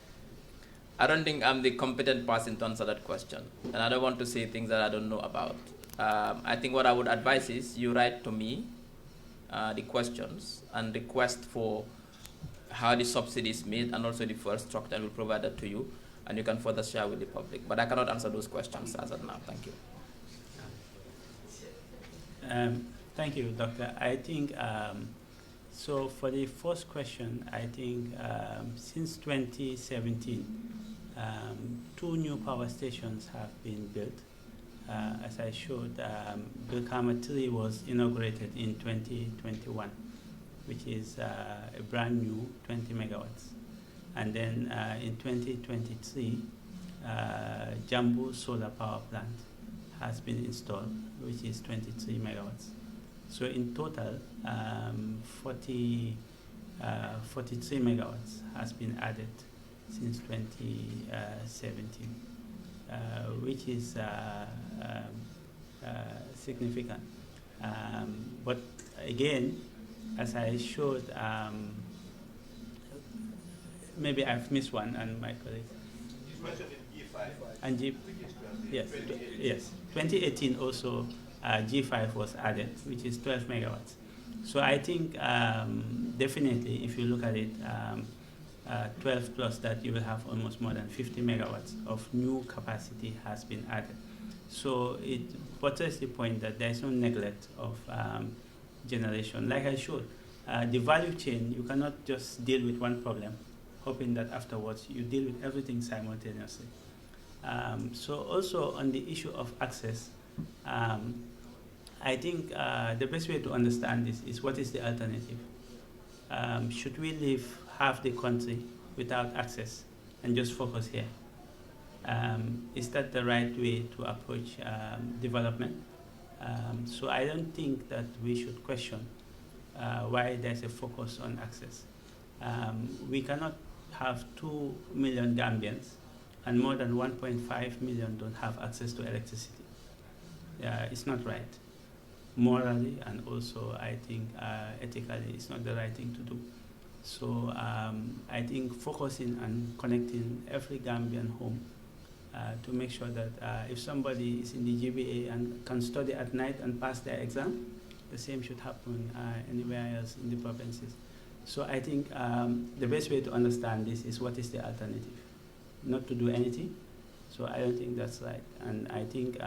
I don't think I'm the competent person to answer that question. And I don't want to say things that I don't know about. I think what I would advise is you write to me the questions and request for how the subsidy is made and also the first structure. I will provide that to you and you can further share with the public. But I cannot answer those questions as of now. Thank you. Thank you, Doctor. I think so for the first question, I think since 2017, 2 new power stations have been built. As I showed, Brikama 3 was inaugurated in 2021, which is a brand new 20 megawatts. And then in 2023, Jambu solar power plant has been installed, which is 23 megawatts. So in total, 43 megawatts has been added since 2017, which is significant. But again, as I showed, maybe I've missed one, and my colleague. And yes, yes. 2018 also G5 was added, which is 12 megawatts. So I think definitely, if you look at it, 12 plus that, you will have almost more than 50 megawatts of new capacity has been added. So it portrays the point that there is no neglect of generation. Like I showed, the value chain, you cannot just deal with one problem, hoping that afterwards you deal with everything simultaneously. So also on the issue of access, I think the best way to understand this is what is the alternative. Should we leave half the country without access and just focus here? Is that the right way to approach development? So I don't think that we should question why there's a focus on access. We cannot have 2 million Gambians and more than 1.5 million don't have access to electricity. It's not right. Morally and also I think ethically it's not the right thing to do. So I think focusing on connecting every Gambian home to make sure that if somebody is in the GBA and can study at night and pass their exam, the same should happen anywhere else in the provinces. So I think the best way to understand this is what is the alternative, not to do anything. So I don't think that's right. And I think,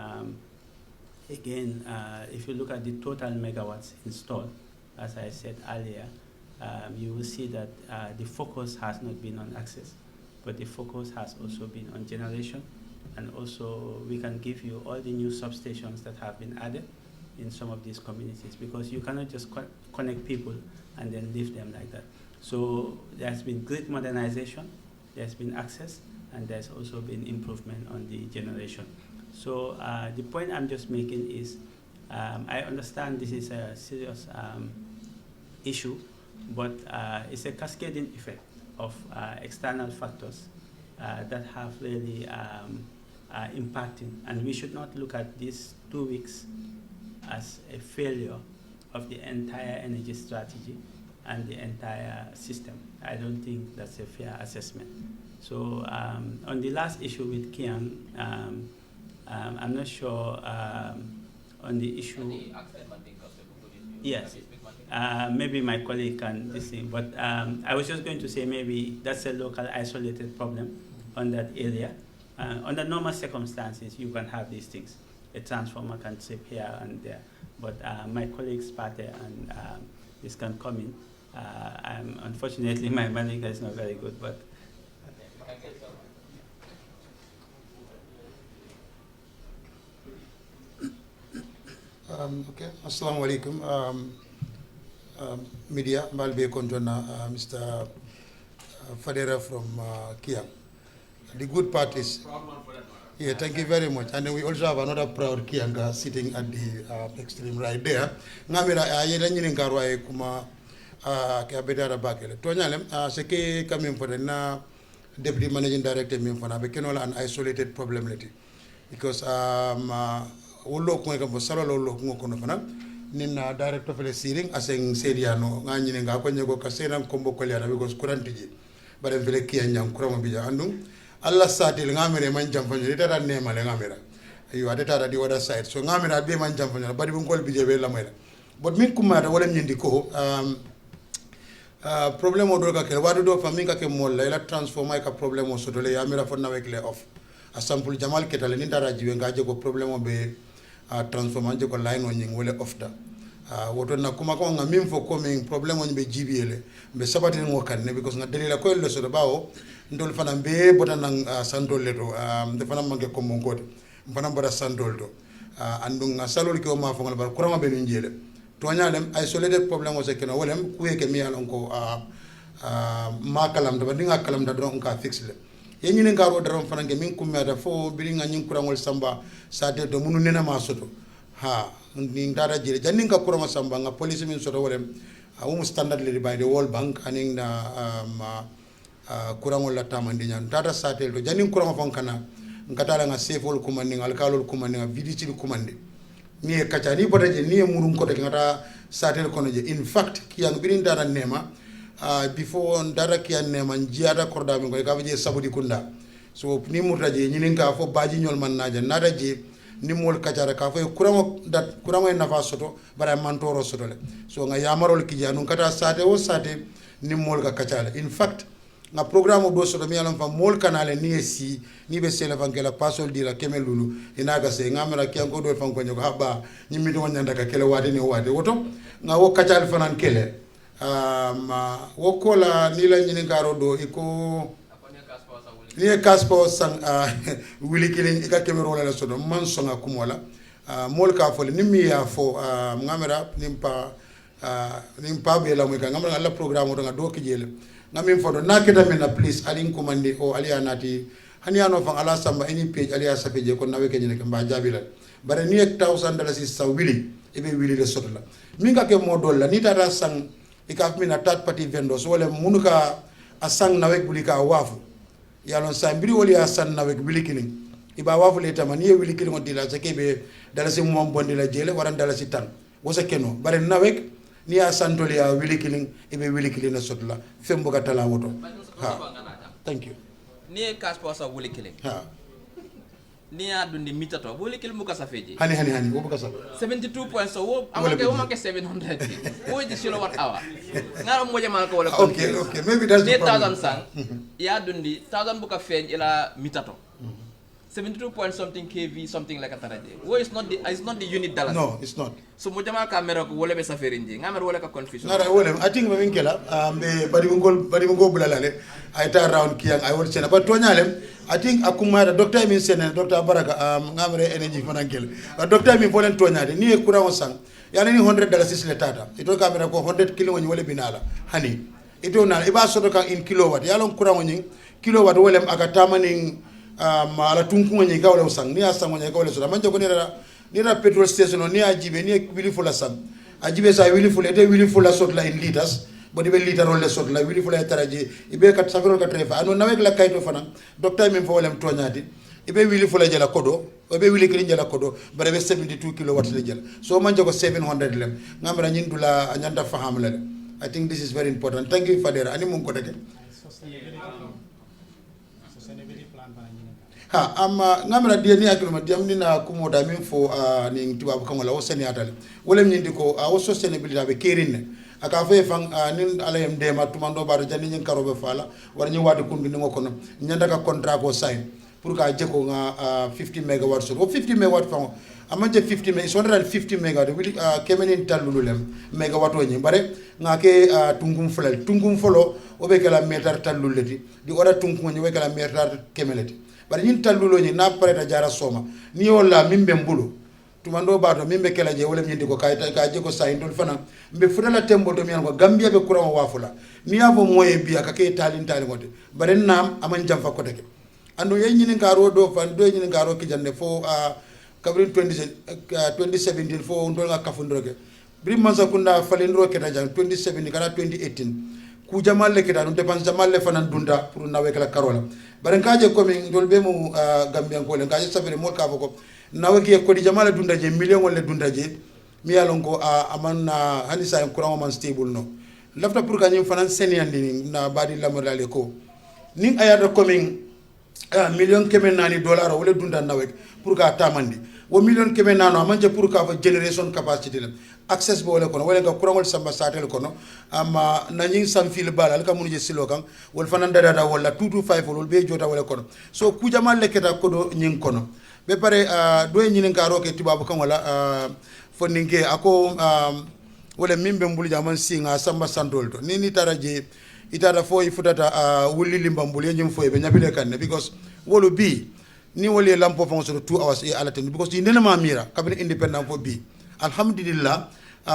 again, if you look at the total megawatts installed, as I said earlier, you will see that the focus has not been on access, but the focus has also been on generation. And also we can give you all the new substations that have been added in some of these communities, because you cannot just connect people and then leave them like that. So there's been grid modernization, there's been access, and there's also been improvement on the generation. So the point I'm just making is, I understand this is a serious issue, but it's a cascading effect of external factors that have really impacting, and we should not look at these 2 weeks as a failure of the entire energy strategy and the entire system. I don't think that's a fair assessment. So on the last issue with Kiang, I'm not sure on the issue. Yes, maybe my colleague can listen, but I was just going to say maybe that's a local isolated problem on that area. Under normal circumstances, you can have these things. A transformer can trip here and there, but my colleagues Pate and this can come in. Unfortunately, my manager is not very good, but. Okay, assalamu alaikum. Media, Malbe Kontona, Mr. Fadera from Kiang. The good part is, yeah, thank you very much. And then we also have another proud Kianga sitting at the extreme right there. Ngamira ayela nyini ngarwa e kuma ke abedara bakele. Tonyalem seke kamim for na deputy managing director mim for na be kenola an isolated problem leti. Because ullo ko ngam sala lo ko ngono fana ninna director fele siring aseng seriano ngani nga ko nyego ka senam kombo ko liana because kurantiji bare fele kiyanyam kurama bija andum Allah satil ngamere man jamfanyo deta nema le ngamera ayo adeta di other side so ngamera be man jamfanyo bari bu ngol bije be la moyla but min kumata wala nyindi ko problem o do ka ke wadu do faminga ke molla ila transformer ka problem o sotole yamira fonna wekle off a sample jamal ketale ni dara jiwe ngaje ko problem o be transformer je ko line o nying wala off da woto na kuma ko nga min fo coming problem on be GBL be sabati ngo kanne because nga dalila ko le so do bawo ndol fana be bota nang sandol le do de fana manke ko mon kodi fana bota sandol do andu nga salol ki o ma fo ngal bar kurama be no jele to nyalem isolated problem o se keno wolem kuye ke mi alon ko ma kalam da dinga kalam da don ka fix le yenyi ne ngaro daron fana nge min kumya da fo bi nga nyin kurangol samba sa de do munu nena ma soto ha ni dara jere jannin ka kurama samba nga police min soto wolem standard le by the World Bank aning na kurangol la tamandi nyan data satel do jannin kurama fon kana ngata nga sefol kumandi ngal kalol kumandi nga viditi kumandi ni e kacha ni botaje ni e murum ko de ngata satel kono je in fact kiyang birin dara nema before dara kiyan nema njiada korda mi ko ka je sabudi kunda so ni murtaje nyinin ka fo baji nyol man naja nada je ni mol kachara ka fo kuramo en nafa soto bara mantoro soto le so nga yamarol kijanu kata sate o sate ni mol ka kachara in fact nga programme do soto mi alon fa mol kanale ni esi ni be sele vankela pasol dira kemelulu inaga se ngamara kiyango do fa ko nyoko haba ni mi do nyanda ka kele wade ni wade woto nga wo kachal fanan kele wo kola ni la nyini ngaro do iko ni kaspo sang wili killing ika kemero la sodo man songa kumola mol ka fo ni mi ya fo ngamera nimpa be la mo ka ngamara la programme do nga do kijele ngamin fodo naketa mena please alin commande o aliya nati hani ano fa ala samba any page aliya sapeje ko nawe kenyene ke mba jabila bare ni $1,000 sa wili ebe wili de soto la minga ke modol la ni tata sang ikaf mina third party vendors wala munuka asang nawe bulika wafu yalon sambiri wali asan nawe bulikini iba wafu le tamani wili kini dila sakebe dalasi mom bondi la jele waran dalasi tan wosa keno bare nawe ni a santoli a wili killing ibe wili killing na sotla fembo ka tala woto ha thank you ni kas posa wili killing ha ni a dundi mitato wili killing muka safeji hani wo buka sa 72 points so wo amake wo make 700 wo di silo wat awa ngara mo jamal ko wala okay maybe that's the problem 1000 sang ya dundi 1000 buka feñ ila mitato 72 point something kV something like that. Well, it's not the unit dollars. No, it's not. So mojama camera ko wole be saferinji ngamero wole ka confusion. Nara wole I think me winkela be badi mo bulalale I ta around kiyang I will send but tonyalem I think akuma doctor min sene Dr. Baraka ngamere energy fanankel doctor min bolen tonyade ni e courant sang yana ni $100 le tata ito camera ko 100 kilo woni wole binala hani ito na iba soto ka in kilowatt yalon courant woni kilowatt wolem aka tamani ala tunku ngani gawle sang ni asang ngani gawle so manje ko ni ra petrol station ni ajibe ni wili fula sang ajibe sa wili fula de wili fula sot la in liters bodi be liter le sot la wili fula taraji ibe kat safiro ka trefa anu nawek la kayto fana docteur min fo wolem toñati ibe wili fula jela kodo ibe wili kili jela kodo bare be 72 kilowatt le jela so manje ko 700 lem ngamra nyindula anyanda faham la I think this is very important thank you Fadera ani mun ko deke ngamra dia ni akiluma diam ni na kumoda min fo ni tubabu kangola o seni atale wolem nyindi ko o sustainability be kerine aka fe fang nin alayem de matumando bar jani nyin karobe fala war ni wadi kundi ni ngokono nyanda ka contrat ko sign pour ka jeko nga 50 megawatts so 50 megawatt fang amanje 50 is 150 megawatt wili kemenin talululem megawatt o nyi bare nga ke tungum folo o be kala meter taluleti di ora tungum nyi be kala meter kemeleti bari ñin tallulo ñi na pareta jara soma ni wala mimbe mbulu tumando bato mimbe kala je wala ñindi ko kay ka je ko say ndol fana mbe fudala tembo to mi ko gambia be kuran wafula ni avo moye biya ka ke talin ngote bari nam aman jam fa ko teke ando ye ñini ngaro do fan do ñini ngaro ki jande fo kabrin 2017 fo ndol nga kafundroge bri manza kunda falindro ke jang 2017 kana 2018 ku jamal le kita non dépense jamal le fanan dunda pour nawe kala karola bare ngaje ko min dol be mu gambian ko le ngaje safere mo ka ko nawe ki ko di jamal dunda je million wala dunda je mi yalon ko aman hani sa courant man stable no lafta pour ka nyim fanan seniandi na badi lamorale ko ning ayata ko min million kemen nani dollar wala dunda nawe pour ka tamandi wo million kemen nano amanje pour ka generation capacity lam access bo le kono wala nga kurangol samba satel kono ama nanyin sam fil balal ka munje silo kan wol fanan dada wala 225 wol be jota wala kono so ku jamal le keta ko do nyin kono be pare do nyin ngaro ke tibabu kan wala fondinke ako wala mimbe mbulu jaman singa samba santol to ni tara je itara fo ifutata wulli limbambul yenjum fo be nyabile kanne because wolu bi ni wali lampo fon so 2 hours e alaten because you nenama mira kabine independent for bi alhamdulillah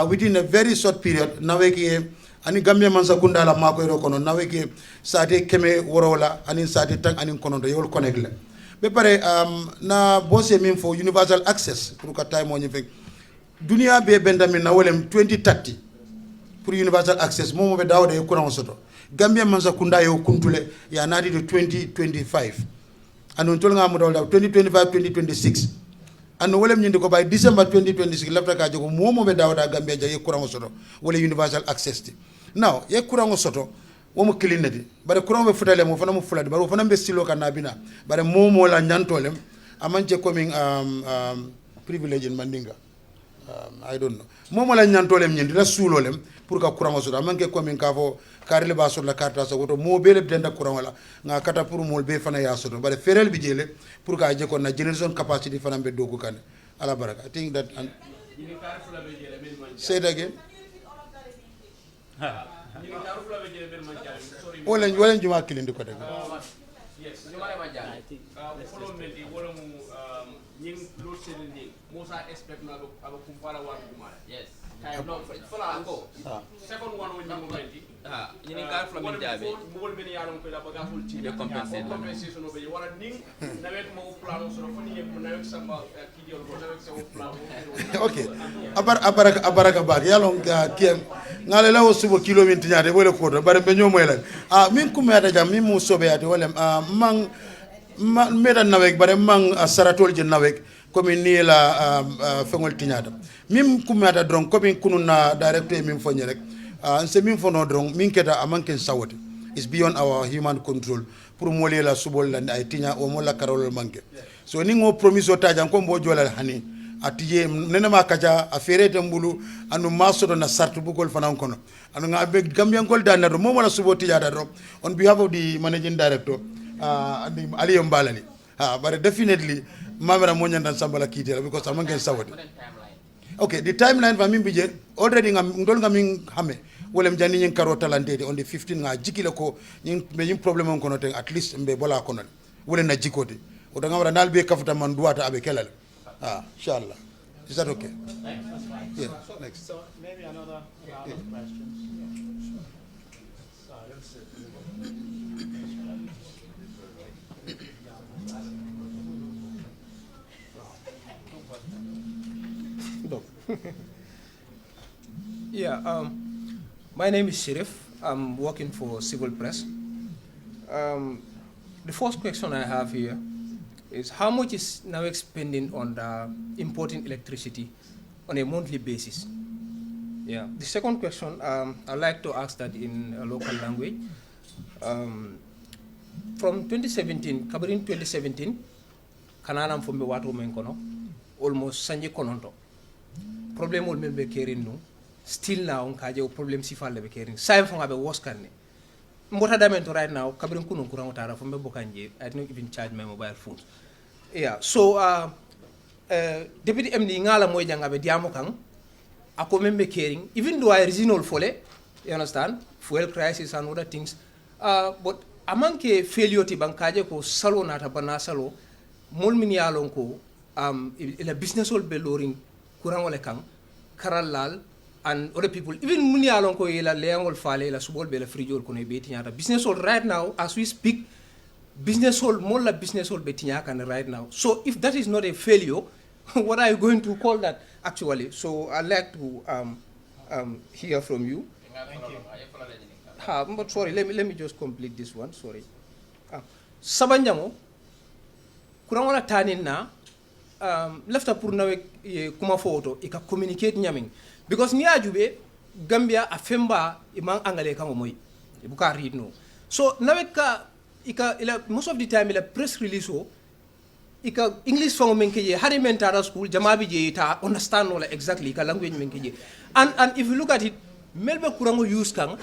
within a very short period naweke ani Gambia man sakunda la mako ro kono naweke sate keme worola ani sate tang ani kono do yol connect la be pare na bosse min fo universal access pour ka tay mo ñu fek dunia be bendamin na wolem 2030 pour universal access momo be dawde e courant soto Gambia man sakunda yo kuntule ya nadi to 2025 anon tol nga mo daw 2025 2026 and wolem ñindi ko bay December 2026 lafta ka jogo momo be dawda Gambia ja ye courant soto wala universal access ti now ye courant soto womo kilinati bare courant be futale mo fana mo fulade bare fana be silo kana bina bare momo la nyantolem amanje coming privilege in mandinga I don't know momo la nyantolem ñindi la sulolem pour ka courant soto amanke coming ka fo karle ba sur la carte sa woto mo bele denda courant wala nga kata pour mol be fana ya soto bare ferel bi jele pour ka je ko na generation capacity fana be dogu kan ala baraka I think that say that again wala juma kilindi ko daga yes follow me di wala mu ñing lo selini Musa expect na aba kumpara wa juma yes time no fala go second one when you momenti ñini kar flamin jabe mo ben yaron ko la baga ful ci de compensation no be wala ning nawet mo plan so fo ni yeb nawet samba ki diol ko nawet so plan okay abaraka bak yalon kiem ngale lawo subo kilometer nyaade wala ko do bare be ñomoy la min kum yata jam min mu sobe yati wala man meda nawek bare man saratol je nawek comme ni la fengol tinyata min kum yata dron comme kununa directeur min fonye rek c'est min fono dron min keta amanken sawati is beyond our human control pour molé la subol la ay tinya o mo la karol manke so ni ngo promise o tajan ko mbo jolal hani atiye nenema kaja afere tambulu anu masodo na sartu bugol fanan kono anu nga be Gambian gol danado mo wala subo tijada do on behalf of the managing director Ali Mbalali but definitely mamera mo nyanda sambala kitela because amangen sawati okay the timeline for min bije already ngam ndol ngam xame wolem jani nyen karo talantede on the 15 nga jikile ko nyin be nyin problem on kono ten at least mbe bola kono wala na jikoti o da ngam dal be kafuta man duwata abe kelal inshallah is that okay yeah next so maybe another round of questions Yeah, my name is Sheriff. I'm working for Civil Press. The first question I have here is how much is NAWEC spending on the importing electricity on a monthly basis? Yeah. The second question, I'd like to ask that in a local language. From 2017, Kabirin 2017, Kananam from Bewato Menkono, almost Sanji Kononto. Problem will be carrying no. Still now, kaje problem si falle be carrying. Sai fonga be worse kanne. Mbota damento right now, Kabirin kunun kurang utara from Bokanje. I don't even charge my mobile phone. Yeah. So Deputy MD ngala moy janga be diamo kang. Ako membe carrying. Even though I regional fole, you understand? Fuel crisis and other things. But amanke failure ti bankaje ko salo nata bana salo mol min yalon ko ila business ol be loring kurang ole kang karalal and other people even mun yalon ko ila leangol fale ila subol be la frijol ko ne be tinyata business ol right now as we speak business ol mol la business ol be tinyaka right now. So if that is not a failure, what are you going to call that actually? So I'd like to hear from you. Thank you. But sorry, let me just complete this one. Sorry. Sabanjamo, kurang wala tanin na lefta pour nawe kuma photo ika communicate nyaming because ni ajube Gambia afemba imang angale kamo moy ibuka read no. So nawe ka ika ila most of the time ila press release o ika English fango menkeje hari mentara school jamabi je ta understand wala exactly ika language menkeje and if you look at it melbe kurango use kang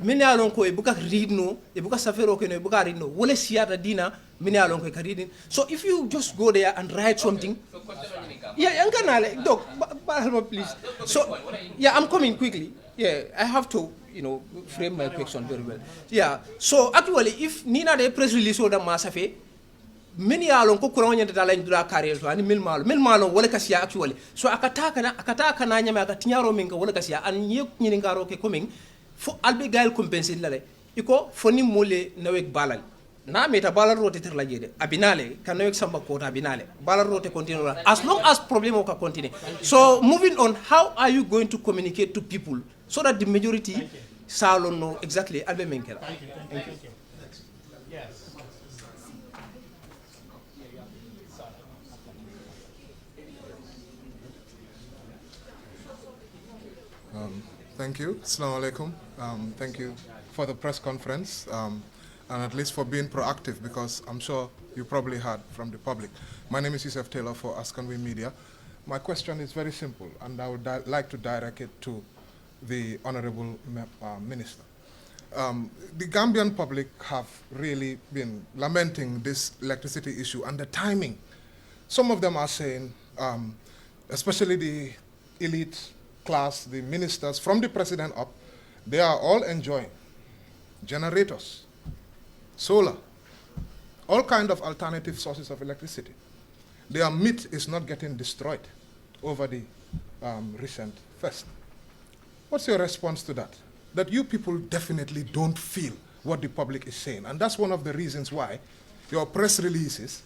mini alon ko e buka read no e buka safero ko no e buka read no wala siata dina mini alon ko ka reading. So if you just go there and write something, yeah, doc, please. So yeah, I'm coming quickly. Yeah, I have to, you know, frame my question very well. Yeah. So actually, if Nina the press release or the masafe, many along ko kuran yanda dalain dura career to ani mil malo wala kasiya actually. So akataka na nyama akatinyaro minga wala kasiya an yek nyingaro ke coming for albe gael compensate lale. Iko foni mole nawek balal. Na meta balar rote ter la jede abinale kanawek samba kota abinale balar rote continue as long as problem ka continue. So moving on, how are you going to communicate to people so that the majority salon know exactly albe menkela? Thank you. Yes. Thank you. Assalamu alaikum. Thank you for the press conference. And at least for being proactive, because I'm sure you probably heard from the public. My name is Yusuf Taylor for Askanwi Media. My question is very simple, and I would like to direct it to the Honorable Minister. The Gambian public have really been lamenting this electricity issue and the timing. Some of them are saying, especially the elite class, the ministers, from the president up, they are all enjoying generators, solar, all kind of alternative sources of electricity. Their meat is not getting destroyed over the recent fest. What's your response to that? That you people definitely don't feel what the public is saying. And that's one of the reasons why your press releases,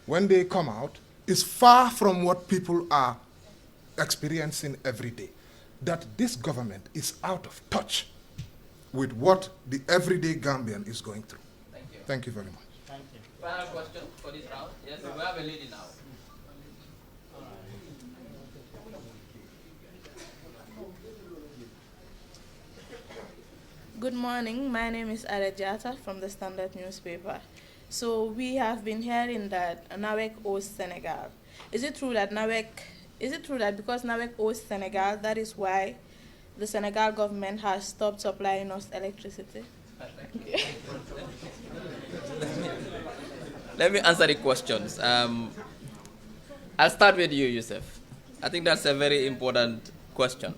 when they come out, is far from what people are experiencing every day. That this government is out of touch with what the everyday Gambian is going through. Thank you very much. Thank you. Final question for this round. Yes, we have a lady now. Good morning. My name is Arajata from the Standard newspaper. So we have been hearing that NAWEC owes Senegal. Is it true that because NAWEC owes Senegal, that is why the Senegal government has stopped supplying us electricity? Let me answer the questions. I'll start with you, Yusuf. I think that's a very important question.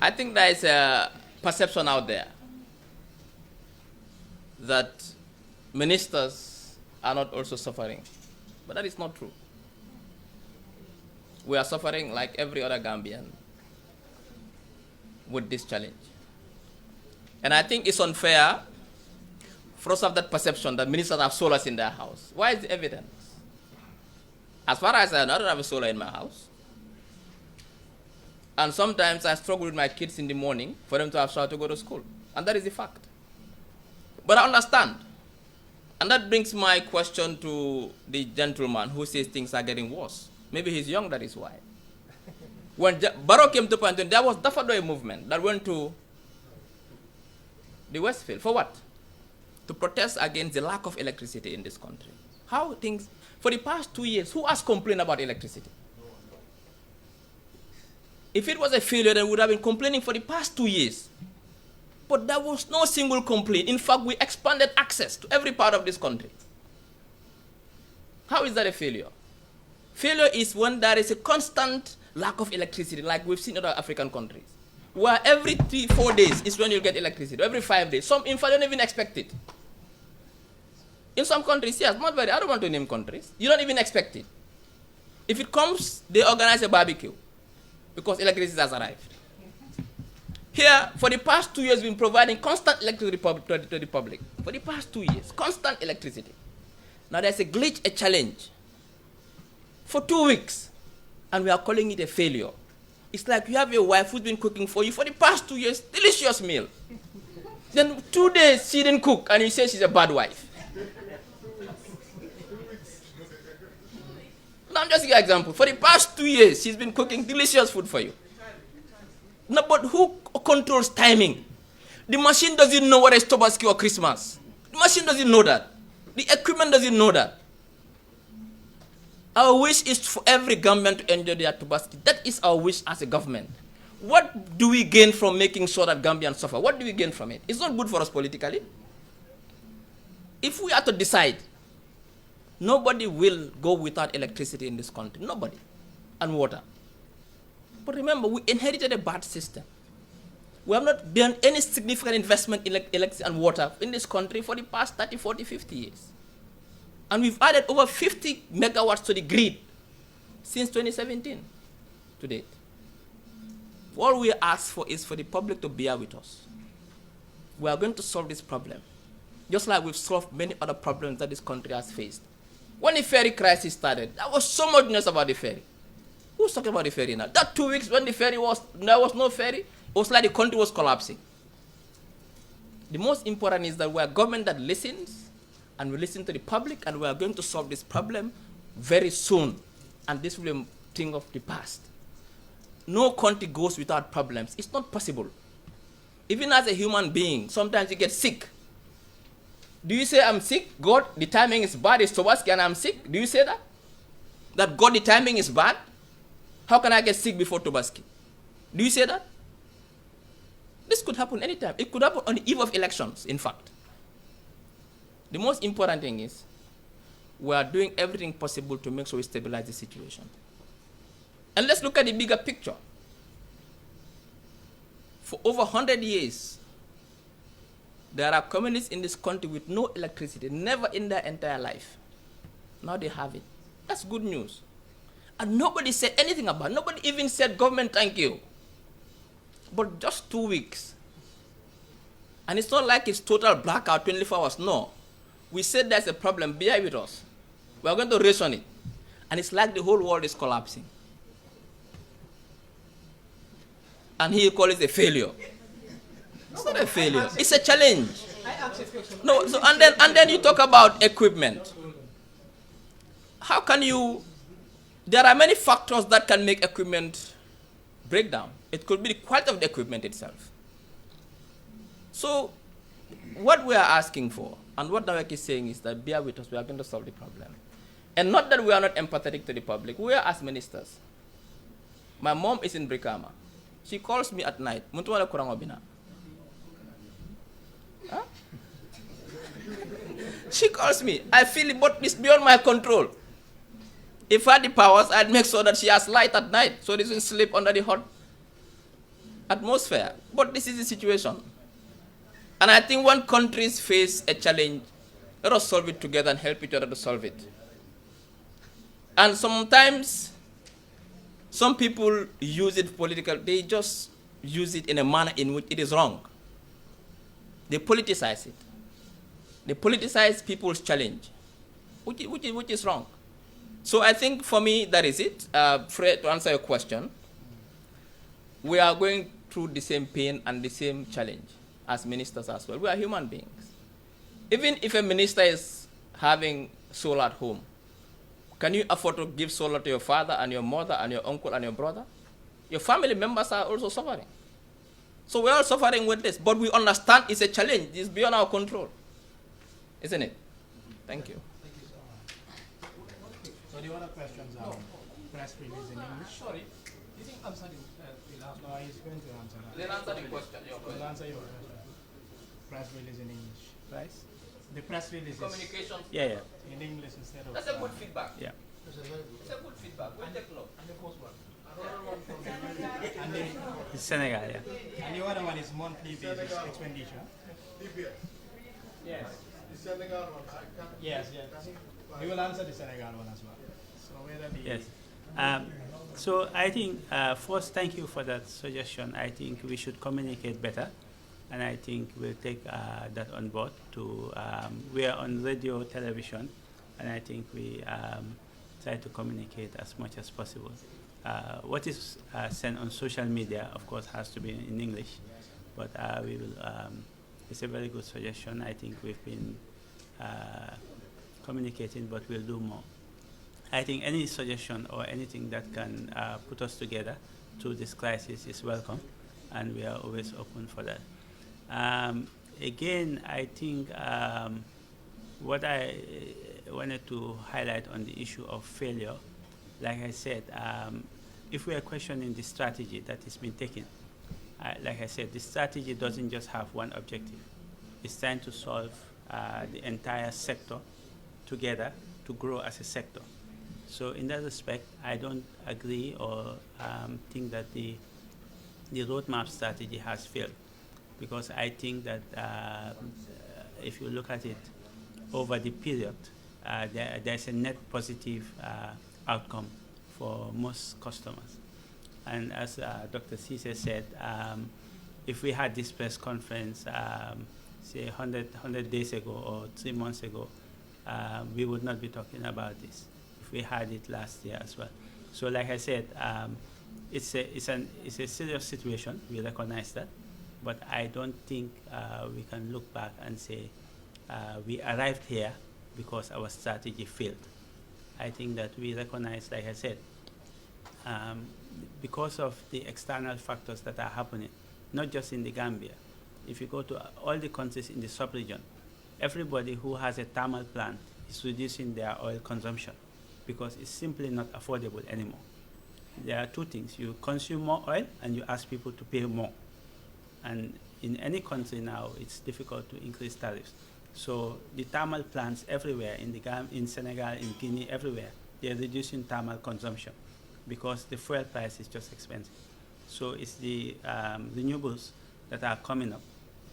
I think there is a perception out there that ministers are not also suffering, but that is not true. We are suffering like every other Gambian with this challenge. And I think it's unfair for us to have that perception that ministers have solar in their house. Why is the evidence? As far as I know, I don't have a solar in my house. And sometimes I struggle with my kids in the morning for them to have solar to go to school. And that is the fact. But I understand. And that brings my question to the gentleman who says things are getting worse. Maybe he's young, that is why. When Barrow came to Panton, there was definitely a movement that went to the Westfield. For what? To protest against the lack of electricity in this country. How things, for the past 2 years, who has complained about electricity? If it was a failure, then we would have been complaining for the past 2 years. But there was no single complaint. In fact, we expanded access to every part of this country. How is that a failure? Failure is when there is a constant lack of electricity, like we've seen in other African countries, where every 3-4 days is when you get electricity, every 5 days. Some, in fact, don't even expect it. In some countries, yes, not very, I don't want to name countries. You don't even expect it. If it comes, they organize a barbecue because electricity has arrived. Here, for the past 2 years, we've been providing constant electricity to the public. For the past 2 years, constant electricity. Now there's a glitch, a challenge. For 2 weeks, and we are calling it a failure. It's like you have your wife who's been cooking for you for the past 2 years, delicious meal. Then 2 days she didn't cook, and you say she's a bad wife. Now I'm just giving an example. For the past 2 years, she's been cooking delicious food for you. No, but who controls timing? The machine doesn't know what is Tobaski or Christmas. The machine doesn't know that. The equipment doesn't know that. Our wish is for every government to enjoy their Tobaski. That is our wish as a government. What do we gain from making sure that Gambians suffer? What do we gain from it? It's not good for us politically. If we are to decide, nobody will go without electricity in this country. Nobody. And water. But remember, we inherited a bad system. We have not done any significant investment in electricity and water in this country for the past 30, 40, 50 years. And we've added over 50 megawatts to the grid since 2017 to date. All we ask for is for the public to bear with us. We are going to solve this problem, just like we've solved many other problems that this country has faced. When the ferry crisis started, there was so much news about the ferry. Who's talking about the ferry now? That 2 weeks when there was no ferry, it was like the country was collapsing. The most important is that we are a government that listens, and we listen to the public, and we are going to solve this problem very soon. And this will be a thing of the past. No country goes without problems. It's not possible. Even as a human being, sometimes you get sick. Do you say, I'm sick? God, the timing is bad. It's Tobaski and I'm sick. Do you say that? That God, the timing is bad? How can I get sick before Tobaski? Do you say that? This could happen anytime. It could happen on the eve of elections, in fact. The most important thing is we are doing everything possible to make sure we stabilize the situation. And let's look at the bigger picture. For over 100 years, there are communities in this country with no electricity, never in their entire life. Now they have it. That's good news. And nobody said anything about it. Nobody even said, government, thank you. But just 2 weeks. And it's not like it's total blackout 24 hours. No. We said there's a problem. Bear with us. We are going to race on it. And it's like the whole world is collapsing. And he calls it a failure. It's not a failure. It's a challenge. No, so and then you talk about equipment. How can you? There are many factors that can make equipment break down. It could be the quality of the equipment itself. So, what we are asking for, and what Nawek is saying is that bear with us, we are going to solve the problem. And not that we are not empathetic to the public. We are as ministers. My mom is in Brikama. She calls me at night. Muntuwala kurang obina. Huh? She calls me. I feel it, but it's beyond my control. If I had the powers, I'd make sure that she has light at night, so she doesn't sleep under the hot atmosphere. But this is the situation. And I think when countries face a challenge, let us solve it together and help each other to solve it. And sometimes, some people use it political. They just use it in a manner in which it is wrong. They politicize it. They politicize people's challenge, which is wrong. So I think for me, that is it. Fred, to answer your question, we are going through the same pain and the same challenge as ministers as well. We are human beings. Even if a minister is having solar at home, can you afford to give solar to your father and your mother and your uncle and your brother? Your family members are also suffering. So we're all suffering with this, but we understand it's a challenge. It's beyond our control. Isn't it? Thank you. So the other questions are press release in English. Sorry, you think answer the last one? No, he's going to answer that. Then answer the question. He'll answer your question. Press release in English. Right? The press release Communication. Yeah. In English instead of... That's a good feedback. Yeah. It's a good feedback. We'll take note. And the first one. And the Senegal, yeah. And the other one is monthly basis expenditure. Yes. The Senegal one. Yes. We will answer the Senegal one as well. So whether the... Yes. So I think, first, thank you for that suggestion. I think we should communicate better. And I think we'll take that on board. We are on radio, television, and I think we try to communicate as much as possible. What is sent on social media, of course, has to be in English, but we will. It's a very good suggestion. I think we've been communicating, but we'll do more. I think any suggestion or anything that can put us together through this crisis is welcome, and we are always open for that. Again, I think what I wanted to highlight on the issue of failure, like I said, if we are questioning the strategy that has been taken, like I said, the strategy doesn't just have one objective. It's trying to solve the entire sector together to grow as a sector. So in that respect, I don't agree or think that the roadmap strategy has failed, because I think that if you look at it over the period, there's a net positive outcome for most customers. And as Dr. Cisse said, if we had this press conference, say 100 days ago or 3 months ago, we would not be talking about this if we had it last year as well. So like I said, it's a serious situation, we recognize that, but I don't think we can look back and say we arrived here because our strategy failed. I think that we recognize, like I said, because of the external factors that are happening, not just in the Gambia. If you go to all the countries in the sub-region, everybody who has a thermal plant is reducing their oil consumption because it's simply not affordable anymore. There are two things. You consume more oil and you ask people to pay more. And in any country now, it's difficult to increase tariffs. So the thermal plants everywhere, in Senegal, in Guinea, everywhere, they're reducing thermal consumption because the fuel price is just expensive. So it's the renewables that are coming up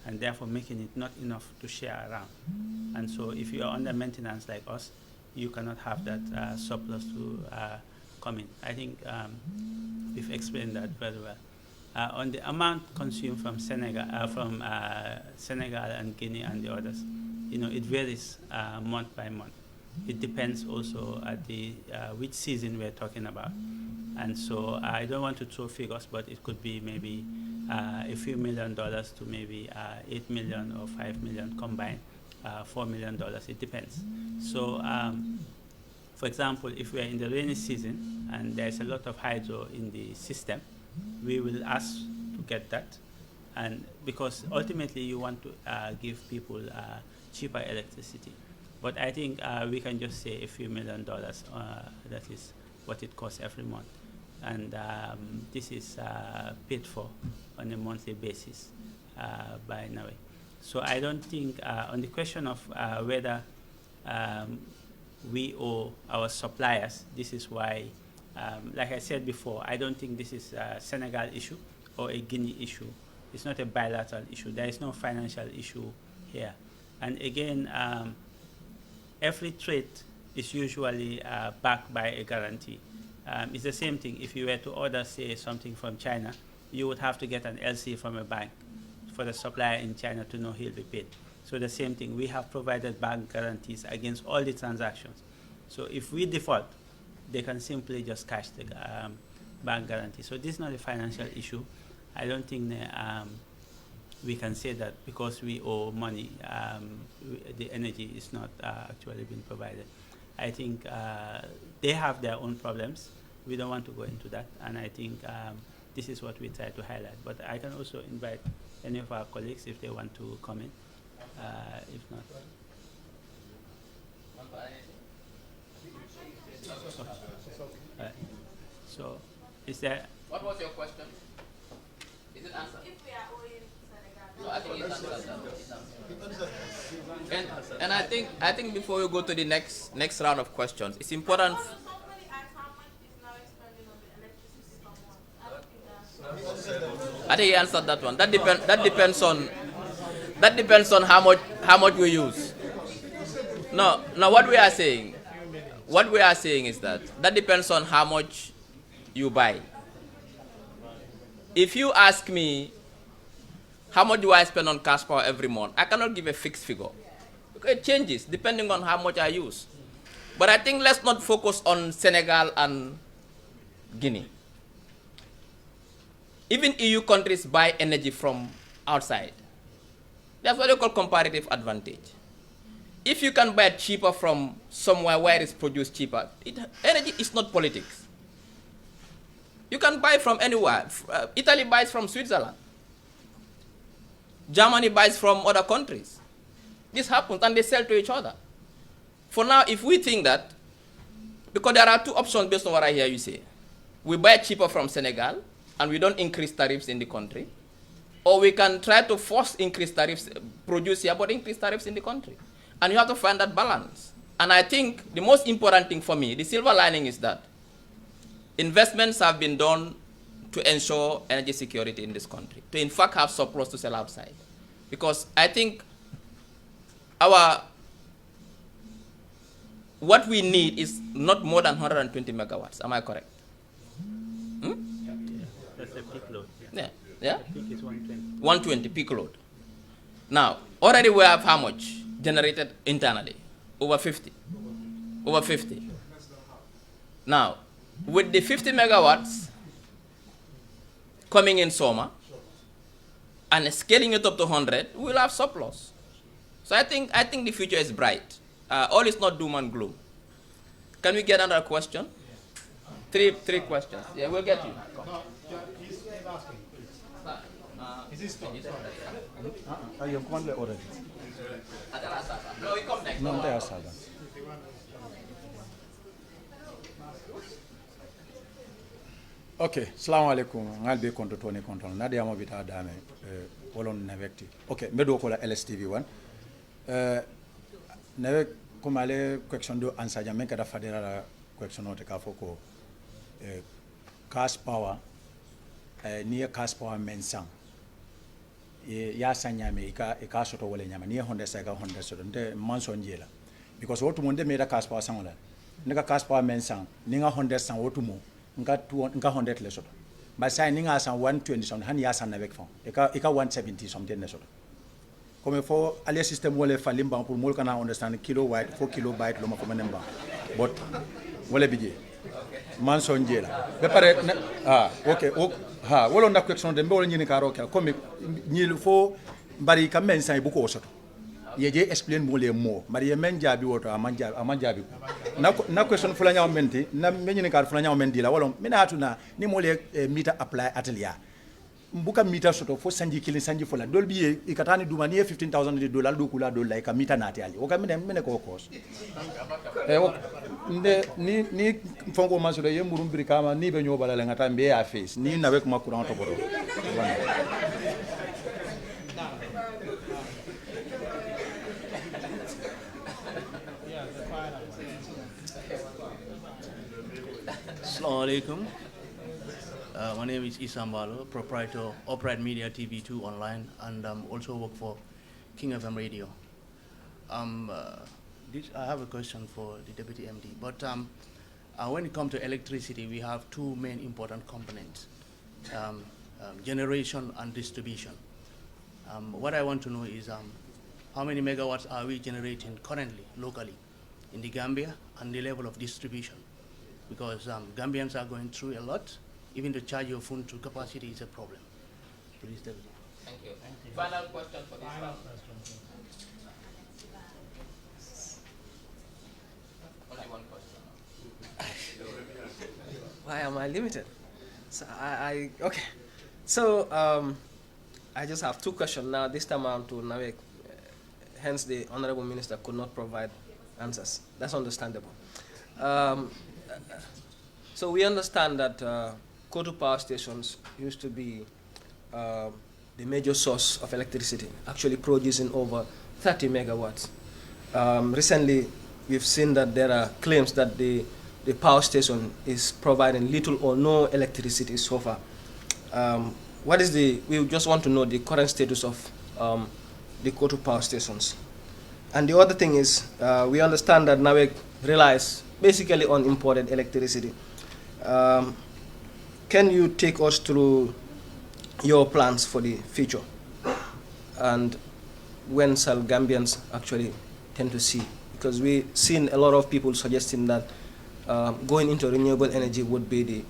and therefore making it not enough to share around. And so if you are under maintenance like us, you cannot have that surplus to come in. I think we've explained that very well. On the amount consumed from Senegal and Guinea and the others, it varies month by month. It depends also at the which season we're talking about. And so I don't want to throw figures, but it could be maybe a few $1 million to maybe 8 million or 5 million combined, $4 million, it depends. So for example, if we are in the rainy season and there's a lot of hydro in the system, we will ask to get that, and because ultimately you want to give people cheaper electricity. But I think we can just say a few $1 million, that is what it costs every month. And this is paid for on a monthly basis by NAWEC. So I don't think, on the question of whether we owe our suppliers, this is why, like I said before, I don't think this is a Senegal issue or a Guinea issue. It's not a bilateral issue. There is no financial issue here. And again, every trade is usually backed by a guarantee. It's the same thing. If you were to order, say, something from China, you would have to get an LC from a bank for the supplier in China to know he'll be paid. So the same thing, we have provided bank guarantees against all the transactions. So if we default, they can simply just cash the bank guarantee. So this is not a financial issue. I don't think we can say that because we owe money, the energy is not actually being provided. I think they have their own problems. We don't want to go into that, and I think this is what we try to highlight. But I can also invite any of our colleagues if they want to comment. If not. So, is there... What was your question? Is it answered? If we are owing Senegal. No, I think it's answered. And I think before we go to the next round of questions, it's important. I think he answered that one. That depends on how much we use. No, what we are saying is that depends on how much you buy. If you ask me how much do I spend on cash power every month, I cannot give a fixed figure. It changes depending on how much I use. But I think let's not focus on Senegal and Guinea. Even EU countries buy energy from outside. That's what they call comparative advantage. If you can buy it cheaper from somewhere where it's produced cheaper, energy is not politics. You can buy from anywhere. Italy buys from Switzerland. Germany buys from other countries. This happens and they sell to each other. For now, if we think that, because there are two options based on what I hear you say. we buy cheaper from Senegal and we don't increase tariffs in the country, or we can try to force increased tariffs, produce here, but increase tariffs in the country. And you have to find that balance. And I think the most important thing for me, the silver lining, is that investments have been done to ensure energy security in this country, to in fact have surplus to sell outside. Because I think what we need is not more than 120 megawatts. Am I correct? Hmm? Yeah. That's the peak load. Yeah. Yeah? The peak is 120. 120 peak load. Now, already we have how much generated internally? Over 50. Over 50. Now, with the 50 megawatts coming in summer and scaling it up to 100, we'll have surplus. So I think the future is bright. All is not doom and gloom. Can we get another question? Three questions. Yeah, we'll get you. Is this you come already. No, we come next. No, they are sad. Okay, assalamu alaikum. Ngal be konto toni konto. Nadi amo bita dame wolon navekti. Okay, medo ko la LSTV1. Navek kumale question do answer jamen kada fadera la question note ka foko cash power near cash power mensang. Ya sanyame ika soto wole nyama ni honda sega honda soto nde manson jela because wotu monde meda cash power sangola nika cash power mensang ninga honda sang wotu mo nka honda le soto ba sai ninga san 120 son han ya san avec fond ika 170 something ne soto comme fo ali system wole falimba pour mol kana understand kilowatt 4 kilobyte lo ma ko manemba but wole bije manson jela be pare okay wolo na question de mbolo nyini karo ka comme nyil fo bari kam men say bu ko soto yeje explain mo le mo bari ye men jabi woto amanjabi na question fula nyaw menti na men nyini kar fula nyaw men dila wolo mina hatuna ni mo le meter apply atelier mbuka meter soto fo sanji kilin sanji fula dol biye ikatani duma ni $15,000 do kula do like meter nati ali o ka mene ko kos ni fongo masolo ye murumbiri kama ni be nyobala la ngata mbe ya face ni na wek ma courant to bodo Assalamu alaikum. My name is Isambalo, proprietor of Upright Media TV2 online, and also work for King FM Radio. I have a question for the Deputy MD, but when it comes to electricity, we have two main important components, generation and distribution. What I want to know is how many megawatts are we generating currently, locally, in the Gambia, and the level of distribution? Because Gambians are going through a lot. Even to charge your phone to capacity is a problem. Please, Deputy. Thank you. Final question for this round. Only one question. Why am I limited? So okay. So I just have two questions now. This time around to Nawek. Hence, the Honorable Minister could not provide answers. That's understandable. So we understand that Kotu power stations used to be the major source of electricity, actually producing over 30 megawatts. Recently, we've seen that there are claims that the power station is providing little or no electricity so far. We just want to know the current status of the Kotu power stations. And the other thing is, we understand that NAWEC relies basically on imported electricity. Can you take us through your plans for the future? And when shall Gambians actually tend to see? Because we've seen a lot of people suggesting that going into renewable energy would be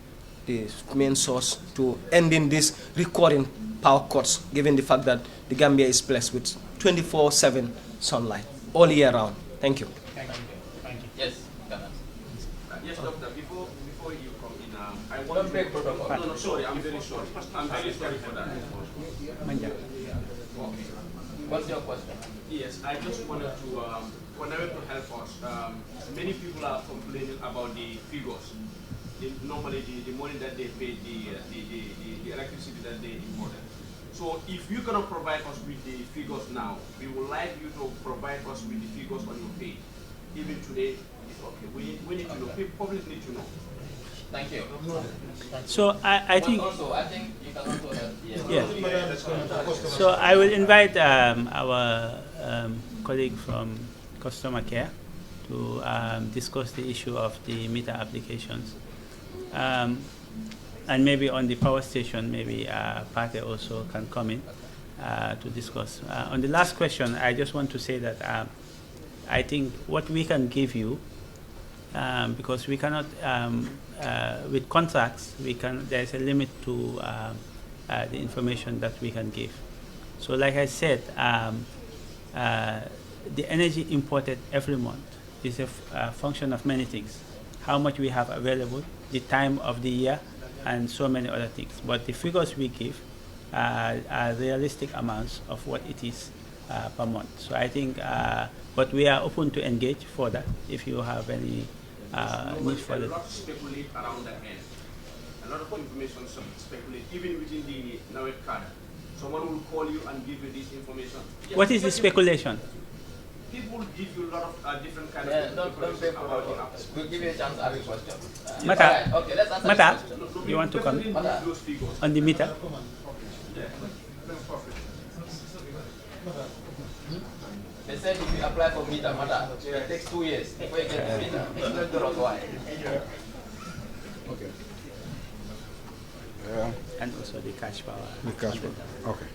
the main source to ending this recurring power cuts, given the fact that the Gambia is blessed with 24/7 sunlight all year round. Thank you. Thank you. Yes, yes, Doctor. Before you come in, I want don't break protocol. No, sorry. I'm very sorry. I'm very sorry for that. What's your question? Yes, I just wanted to, to help us. Many people are complaining about the figures. normally the money that they pay, the electricity that they imported. So if you cannot provide us with the figures now, we would like you to provide us with the figures on your page. Even today, it's okay. We need to know. People need to know. Thank you. So I think. Also, I think you can also help. Yeah. So I will invite our colleague from customer care to discuss the issue of the meter applications. And maybe on the power station, maybe Pate also can come in to discuss. On the last question, I just want to say that I think what we can give you, because we cannot, with contracts, there's a limit to the information that we can give. So like I said, the energy imported every month is a function of many things. How much we have available, the time of the year, and so many other things. But the figures we give are realistic amounts of what it is per month. So I think, but we are open to engage further if you have any need for A that. lot speculate around that end. A lot of information speculate, even within the NAWEC card. Someone will call you and give you this information. What is the speculation? People give you a lot of different kind Yeah, of don't information pay about for the apps. We'll give you a chance to ask a question. Mata, Alright, okay, let's answer Mata, this question. you want to come Mata. on the meter? They said if you apply for meter, Mata, it takes 2 years before you get the meter. Explain to us why. Okay. And also the cash power. The cash power. Okay.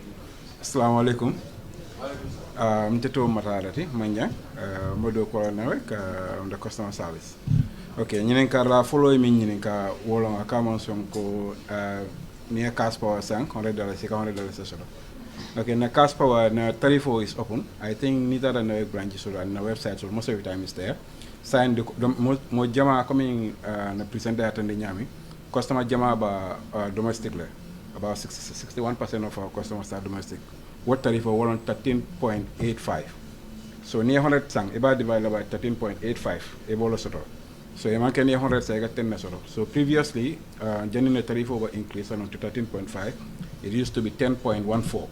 Assalamu alaikum. Mteto Matarati, Manja, Modo Kolanawek, the customer service. Okay, Ninka la follow me Ninka Wolong Akaman Sonko near cash power sank, $100, $600. Okay, na cash power na tariffo is open. I think neither than the branches or on the website, so most of the time is there. Sign the mo jama coming na present that in the Nyami. Customer jama ba domestically. About 61% of our customers are domestic. What tariff are on 13.85. So near 100 sang, about divided by 13.85, ebola soto. So you can near 100 say 10 soto. So previously, January tariff over increased on to 13.5. It used to be 10.14.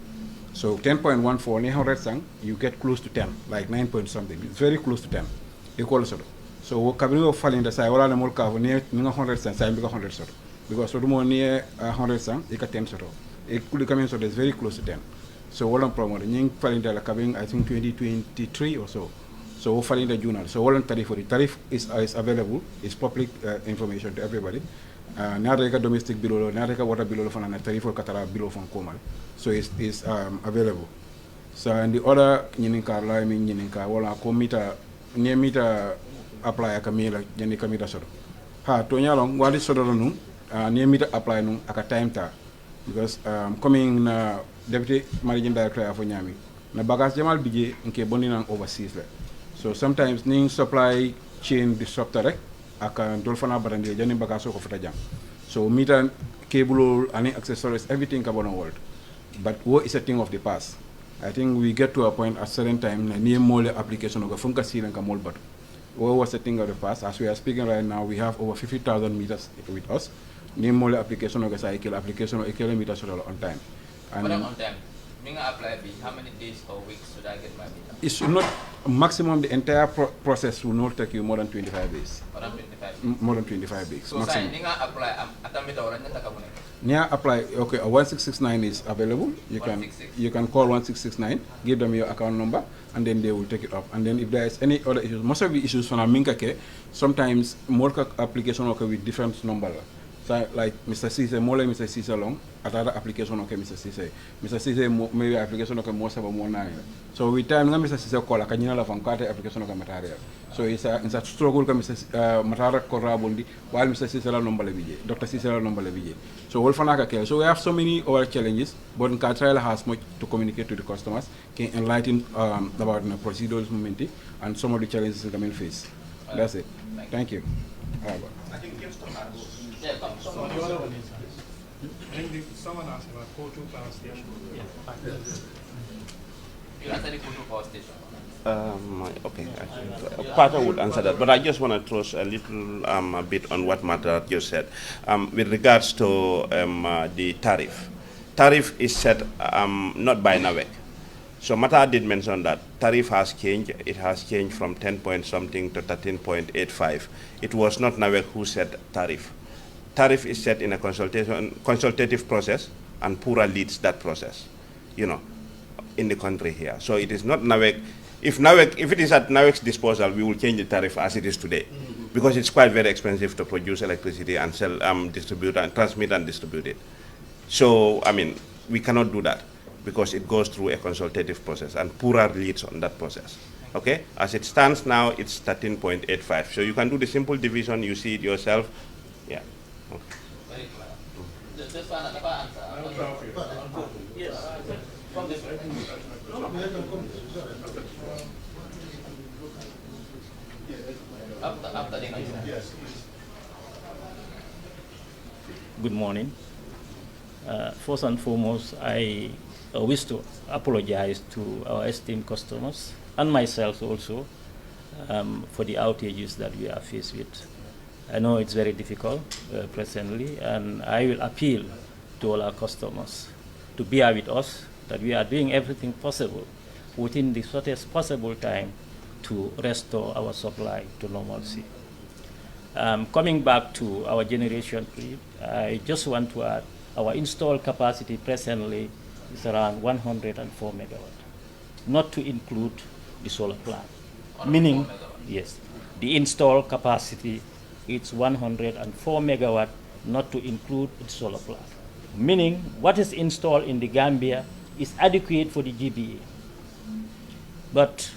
So 10.14 near 100 sang, you get close to 10, like 9 point something. It's very close to 10. Equal soto. So what kabri of falling the side, all the more cover near 100 sang, side 100 soto. Because so more near 100 sang, you get 10 soto. It could come in so it's very close to 10. So what I'm promoting, you filing the coming I think 2023 or so. So we're filing the journal. So all tariff for the tariff is available. It's public information to everybody. Not like a domestic below, not like a water below from a tariff or Katara below from Komal. So it's available. So and the other Yininka, I mean Yininka, well I come meter near meter apply a Camila, Janica meter sort. Ha Tonya long, what is sort of no? Near meter apply no at a time ta. Because coming Deputy Managing Director of Nyami, na bagas jamal bije nke boni nang overseas le. So sometimes ning supply chain disruptor rek aka dolfana barandi jani bagaso ko fata jam. So meter cable and accessories everything kabona world. But what is a thing of the past? I think we get to a point at certain time na near mole application of funka silan ka mol but what was a thing of the past? As we are speaking right now, we have over 50,000 meters with us. Near mole application of a cycle application of a kilometer on time. But I'm on time. Being apply how many days or weeks should I get my meter? It should not, maximum the entire process will not take you more than 25 days. More than 25 days? More than 25 days. So maximum. say, apply, Near apply, okay, 1669 is available. You can call 1669, give them your account number, and then they will take it up. And then if there is any other issues, most of the issues from Aminkake, sometimes more application okay with different number. So like Mr. Cisse, more like Mr. Cisse long, other application okay Mr. Cisse. Mr. Cisse maybe application okay more seven more nine. So with time Mr. Cisse call a kanyina la fankate application okay material. So it's a struggle ka Mr. Matara Korabundi while Mr. Cisse la number lebije, Dr. Cisse la number lebije. So all fanaka care. So we have so many other challenges, but Nkatrail has much to communicate to the customers, can enlighten about the procedures momenti and some of the challenges in the main face. That's it. Thank you. I think Kingston yeah, come. So the other one is, I think someone asked about Kotu Power Station. You answer the Kutu power station. Okay, Pata would answer that, but I just want to throw a little a bit on what Mata just said. With regards to the tariff. Tariff is set not by NAWEC. So Mata did mention that tariff has changed. It has changed from 10 point something to 13.85. It was not NAWEC who set tariff. Tariff is set in a consultative process, and Pura leads that process, you know, in the country here. So it is not NAWEC. If it is at NAWEC's disposal, we will change the tariff as it is today, because it's quite very expensive to produce electricity and sell, distribute and transmit and distribute it. So, I mean, we cannot do that because it goes through a consultative process, and Pura leads on that process. Okay? As it stands now, it's 13.85. So you can do the simple division, you see it yourself. Yeah. Okay. This one, another answer. Yes. From this way. After the next. Yes. Good morning. First and foremost, I wish to apologize to our esteemed customers and myself also for the outages that we are faced with. I know it's very difficult presently, and I will appeal to all our customers to bear with us, that we are doing everything possible within the shortest possible time to restore our supply to normalcy. Coming back to our generation fleet, I just want to add our installed capacity presently is around 104 megawatt, not to include the solar plant. Meaning, yes, the installed capacity is 104 megawatt, not to include the solar plant. Meaning, what is installed in the Gambia is adequate for the GBA. But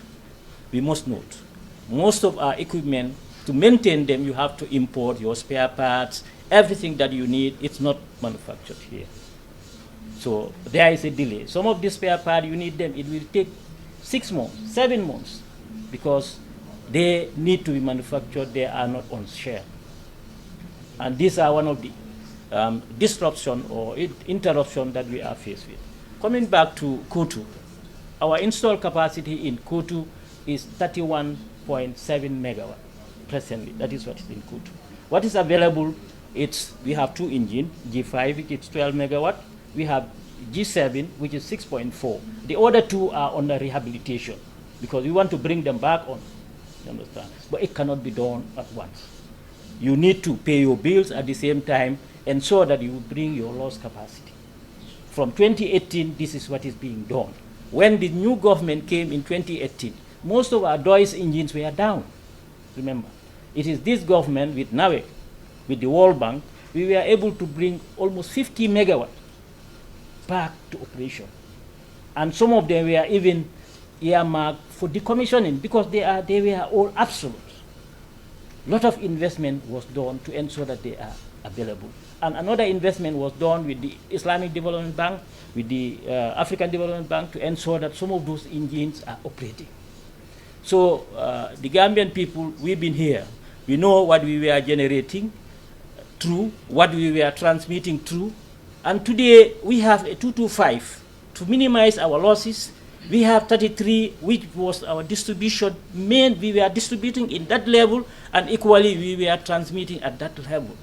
we must note, most of our equipment, to maintain them, you have to import your spare parts, everything that you need, it's not manufactured here. So there is a delay. Some of the spare parts, you need them, it will take 6 months, 7 months, because they need to be manufactured, they are not on share. And these are one of the disruption or interruption that we are faced with. Coming back to Kutu, our installed capacity in Kutu is 31.7 megawatt presently. That is what is in Kutu. What is available, we have 2 engines, G5, which is 12 megawatt. We have G7, which is 6.4. The other 2 are under rehabilitation because we want to bring them back on. You understand? But it cannot be done at once. You need to pay your bills at the same time, ensure that you bring your lost capacity. From 2018, this is what is being done. When the new government came in 2018, most of our DOIS engines were down. Remember, it is this government with NAWEC, with the World Bank, we were able to bring almost 50 megawatt back to operation. And some of them were even earmarked for decommissioning because they were all absolute. A lot of investment was done to ensure that they are available. And another investment was done with the Islamic Development Bank, with the African Development Bank to ensure that some of those engines are operating. So the Gambian people, we've been here. We know what we were generating through, what we were transmitting through. And today we have a 225 to minimize our losses. We have 33, which was our distribution. We were distributing in that level, and equally we were transmitting at that level.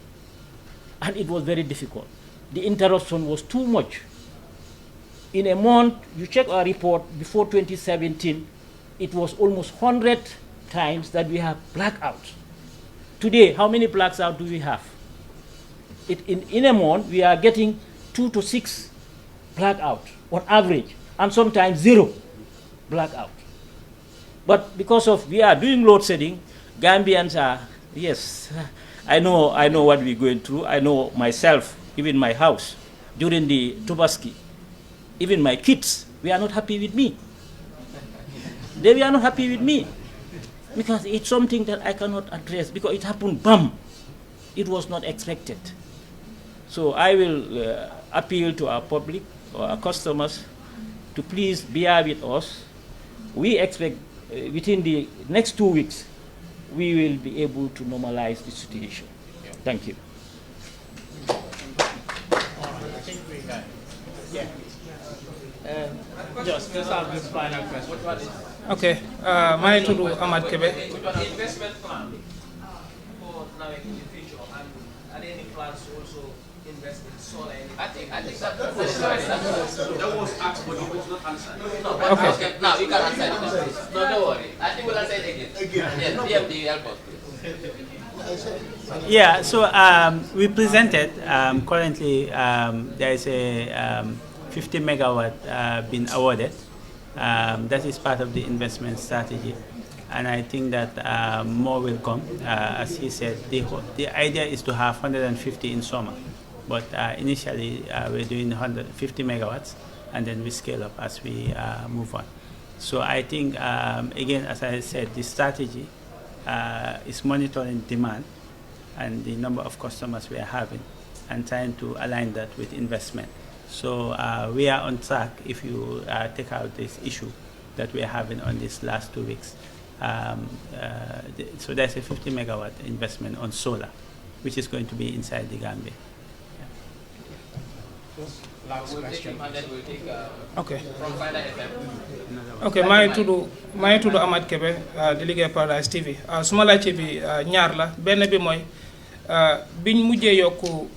And it was very difficult. The interruption was too much. In a month, you check our report before 2017, it was almost 100 times that we have blackouts. Today, how many blackouts do we have? In a month, we are getting 2 to 6 blackouts on average, and sometimes 0 blackout. But because of we are doing load shedding, Gambians are, yes, I know what we're going through. I know myself, even my house, during the Tobaski, even my kids, we are not happy with me. They were not happy with me because it's something that I cannot address because it happened, bam. It was not expected. So I will appeal to our public, or our customers, to please bear with us. We expect within the next 2 weeks, we will be able to normalize the situation. Thank you. Just have this final question. Okay, my name is Ahmad Kebe. Investment plan for NAWEC in the future, and are there any plans to also invest in solar energy? I think that was asked, but it was not answered. No, okay. Now you can answer it. No, don't worry. I think we'll answer it again. Yes, PMD, help us, please. Yeah, so we presented, currently there is a 50 megawatt been awarded. That is part of the investment strategy. And I think that more will come. As he said, the idea is to have 150 in summer. But initially, we're doing 150 megawatts, and then we scale up as we move on. So I think, again, as I said, the strategy is monitoring demand and the number of customers we are having and trying to align that with investment. So we are on track if you take out this issue that we are having on these last 2 weeks. So there's a 50 megawatt investment on solar, which is going to be inside the Gambia. Last question. Okay. From Fida FM. Okay, maa ngi tudd Ahmad Kebe di liggéey Paradise TV. Suma laajte bi ñaar la benn bi mooy biñ mujjee yokku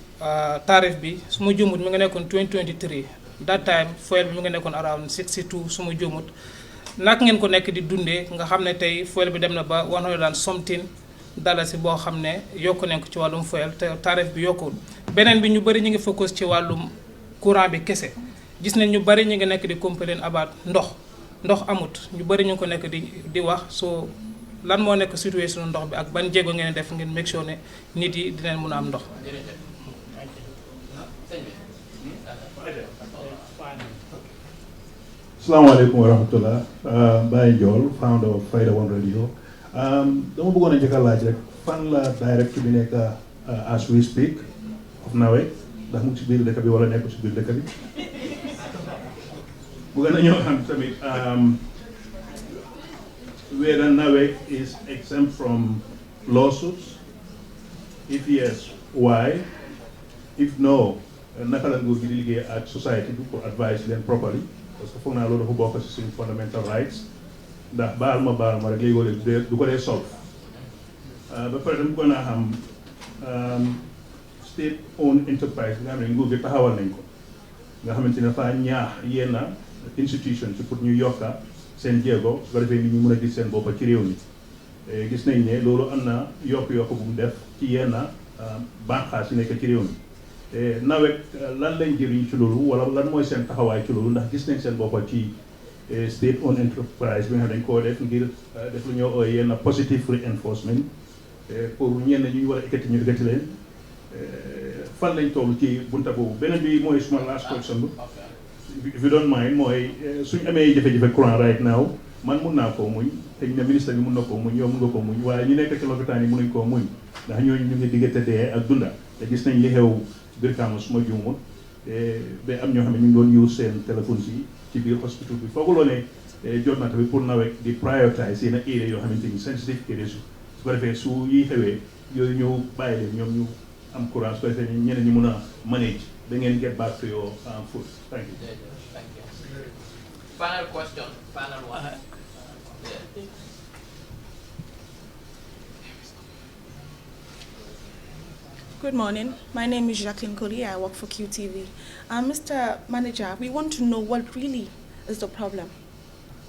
tarif bi su ma jumut mi nga nekkoon 2023 that time fuel bi mi nga nekkoon around 62 su ma jumut nak ngeen ko nekk di dundee nga xam ne tey fuel bi dem na ba 100 something dalasi boo xam ne yokku nañ ko ci wàllum fuel te tarif bi yokkuwul beneen bi ñu bëri ñu ngi focus ci wàllum courant bi kese gis nañ ñu bëri ñu ngi nekk di complain about ndox amut ñu bëri ñu ngi ko nekk di wax so lan moo nekk situation ndox bi ak ban jéego ngeen def ngeen make sure ne nit yi dinañ mën a am ndox. Assalamualaikum warahmatullah. Baye Ndiol, founder of Fida One Radio. Dama bëggoon a njëkk a laaj rek fan la direct bi nekk as we speak of NAWEC ndax mu ngi ci biir dëkk bi wala nekkul ci biir dëkk bi. Bëgg nañoo xam tamit whether NAWEC is exempt from lawsuits. If yes, why? If no, naka la nguur gi di liggéey ak society bi pour advise leen properly. Parce que foog naa loolu dafa bokk ci suñu fundamental rights ndax baal ma rek léegi du ko dee solve ba pare dama bëggoon a xam state owned enterprise bi nga xam ne nguur gi taxawal nañ ko nga xamante ne dafa ñaax yenn institution ci pour ñu yokka seen jéego su ko defee nit ñu mën a gis seen boppa ci réew mi gis nañ ne loolu am na yokk-yokk bu mu def ci yenn banqaas yi nekk ci réew mi NAWEC lan lañ jëriñ ci loolu wala lan mooy seen taxawaay ci loolu ndax gis nañ seen boppa ci state owned enterprise bi nga xam dañ koo def ngir def lu ñoo ooy yenn positive reinforcement pour ñenn ñu war a ekkati ñu ekkati leen fan lañ toll ci bunta boobu beneen bi mooy suma last question bi if you don't mind mooy suñ amee jafe-jafe courant right now man mun naa koo muñ te ñu ne ministre bi mun na koo muñ yow mun nga koo muñ waaye ñu nekk ci lopitaan yi mënuñ koo muñ ndax ñooñu ñu ngi diggante dee ak dunda te gis nañ li xew Brikama suma juumut ba am ñoo xam ne ñu ngi doon use seen téléphone yi ci biir hospital bi fooguloo ne jot na tamit pour NAWEC di prioritize yenn area yoo xamante ni sensitive areas su ko defee su yi xewee yooyu ñëw bàyyi leen ñoom ñu am courant su ko defee ñeneen ñi mun a manage da ngeen get back to your food. Thank you. Thank you. Final question. Final one. Good morning. My name is Jacqueline Collier. I work for QTV. Mr. Manager, we want to know what really is the problem.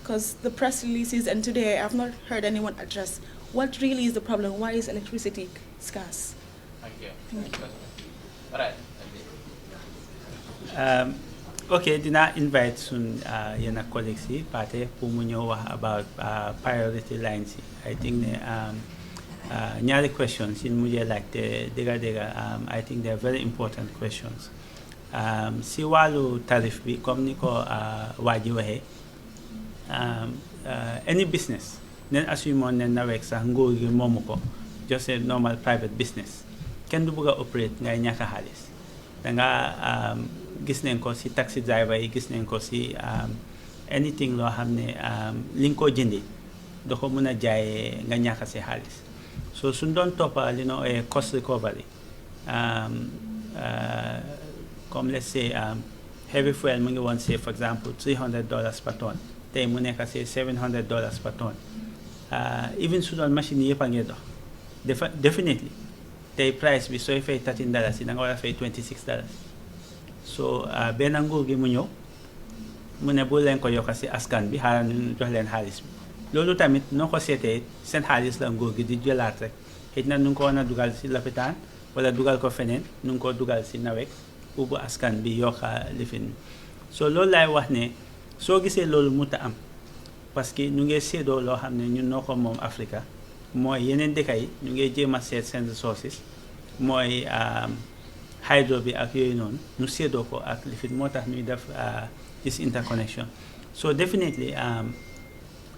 Because the press releases and today I have not heard anyone address what really is the problem. Why is electricity scarce? Thank you. Thank you. All right. Okay, dina invite soon yenn colleagues yi party pour mu ñëw wax about priority lines yi. I think ne ñaari questions in mujjee laajte dëgga I think they are very important questions. Si wàllu tarif bi comme ni ko waa ji waxee any business nen assume ne NAWEC sax nguur gi moomu ko just a normal private business kenn du bëgg a operate ngay ñàkk xaalis da nga gis nañ ko si taxi driver yi gis nañ ko si anything loo xam ne li nga koo jëndee doo ko mën a jaayee nga ñàkk si xaalis so suñ doon toppa li noo cost recovery comme let's say heavy fuel mu ngi woon say for example $300 per tonne tey mu nekk say $700 per tonne even su doon machine yëpp a ngi dox definitely tey price bi sooy fay $13 yi da nga war a fay $26 so benn nguur gi mu ñëw mu ne bu leen ko yokk si askan bi xaaral ñu jox leen xaalis bi loolu tamit noo ko seetee seen xaalis la nguur gi di jëlaat rek xëy na nu ngi ko war a dugal si lopitaan wala dugal ko feneen nu ngi ko dugal si NAWEC ubbu askan bi yokka lifin so loolu laay wax ne soo gisee loolu mu ta am parce que ñu ngi séedoo loo xam ne ñun noo ko moom Africa mooy yeneen dëkk yi ñu ngi jéem a seet seen resources mooy hydro bi ak yooyu noonu ñu séedoo ko ak lifin moo tax ñuy def this interconnection so definitely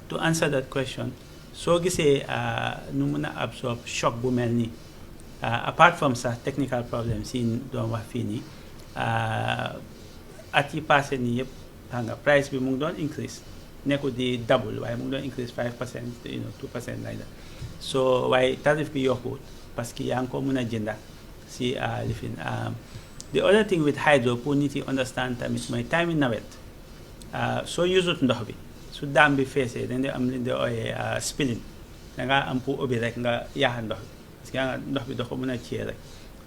to answer that question soo gisee nu mun a absorb shock bu mel nii apart from sax technical problems yi doon wax fii nii at yi passé nii yëpp xam nga price bi mu ngi doon increase nekkul di double waaye mu ngi doon increase 5% 2% like that so waaye tarif bi yokkuwut parce que yaa ngi ko mun a jënda si lifin the other thing with hydro pour nit yi understand tamit mooy time nawet soo usut ndox bi su daam bi feesee dañ dee am li di ooyee spilling da ngaa am pour ubbi rek nga yaaxa ndox bi parce que yaa nga ndox bi da ko mën a ciyee rek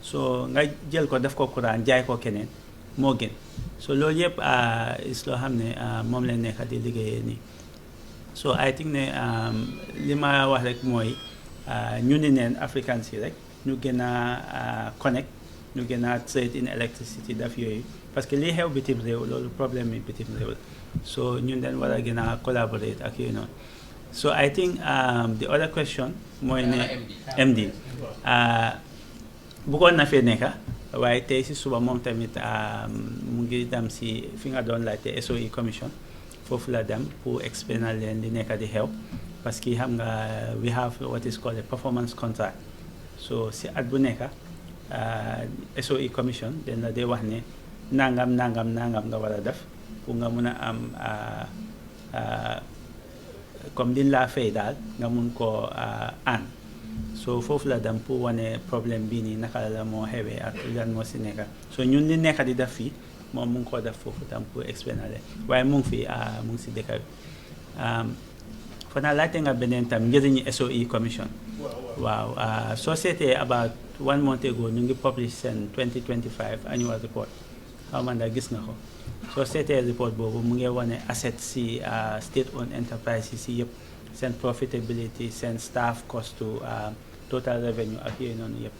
so nga jël ko def ko courant jaay ko keneen moo gën so loolu yëpp is loo xam ne moom leen nekk di liggéeyee nii so I think ne li ma wax rek mooy ñu ni neen Africans yi rek ñu gën a connect ñu gën a trade in electricity daf yooyu parce que lii xew bitim réew loolu problème yi bitim réew la so ñun den war a gën a collaborate ak yooyu noonu so I think the other question mooy ne MD bëggoon na fee nekka waaye tey si suba moom tamit mu ngi dem si fi nga doon laajte SOE commission foofu la dem pour explainer leen li nekka di xew parce que xam nga we have what is called a performance contract so si at bu nekka SOE commission den la dee wax ne nangam nga war a def pour nga mun a am comme liñ laa fay daal nga mun koo aan so foofu la dem pour wane problème bii nii naka la moo xewee ak lan moo si nekka so ñun li nekka di def fii moom mu ngi ko def foofu tam pour explainer waaye mu ngi fi mu ngi si dëkk bi fanaa laajte nga beneen tam njëriñu SOE commission waaw soo seetee about 1 month ago ñu ngi publish seen 2025 annual report xaw ma ndax gis nga ko soo seetee report boobu mu ngi wane asset si state owned enterprise si yëpp seen profitability seen staff cost to total revenue ak yooyu noonu yëpp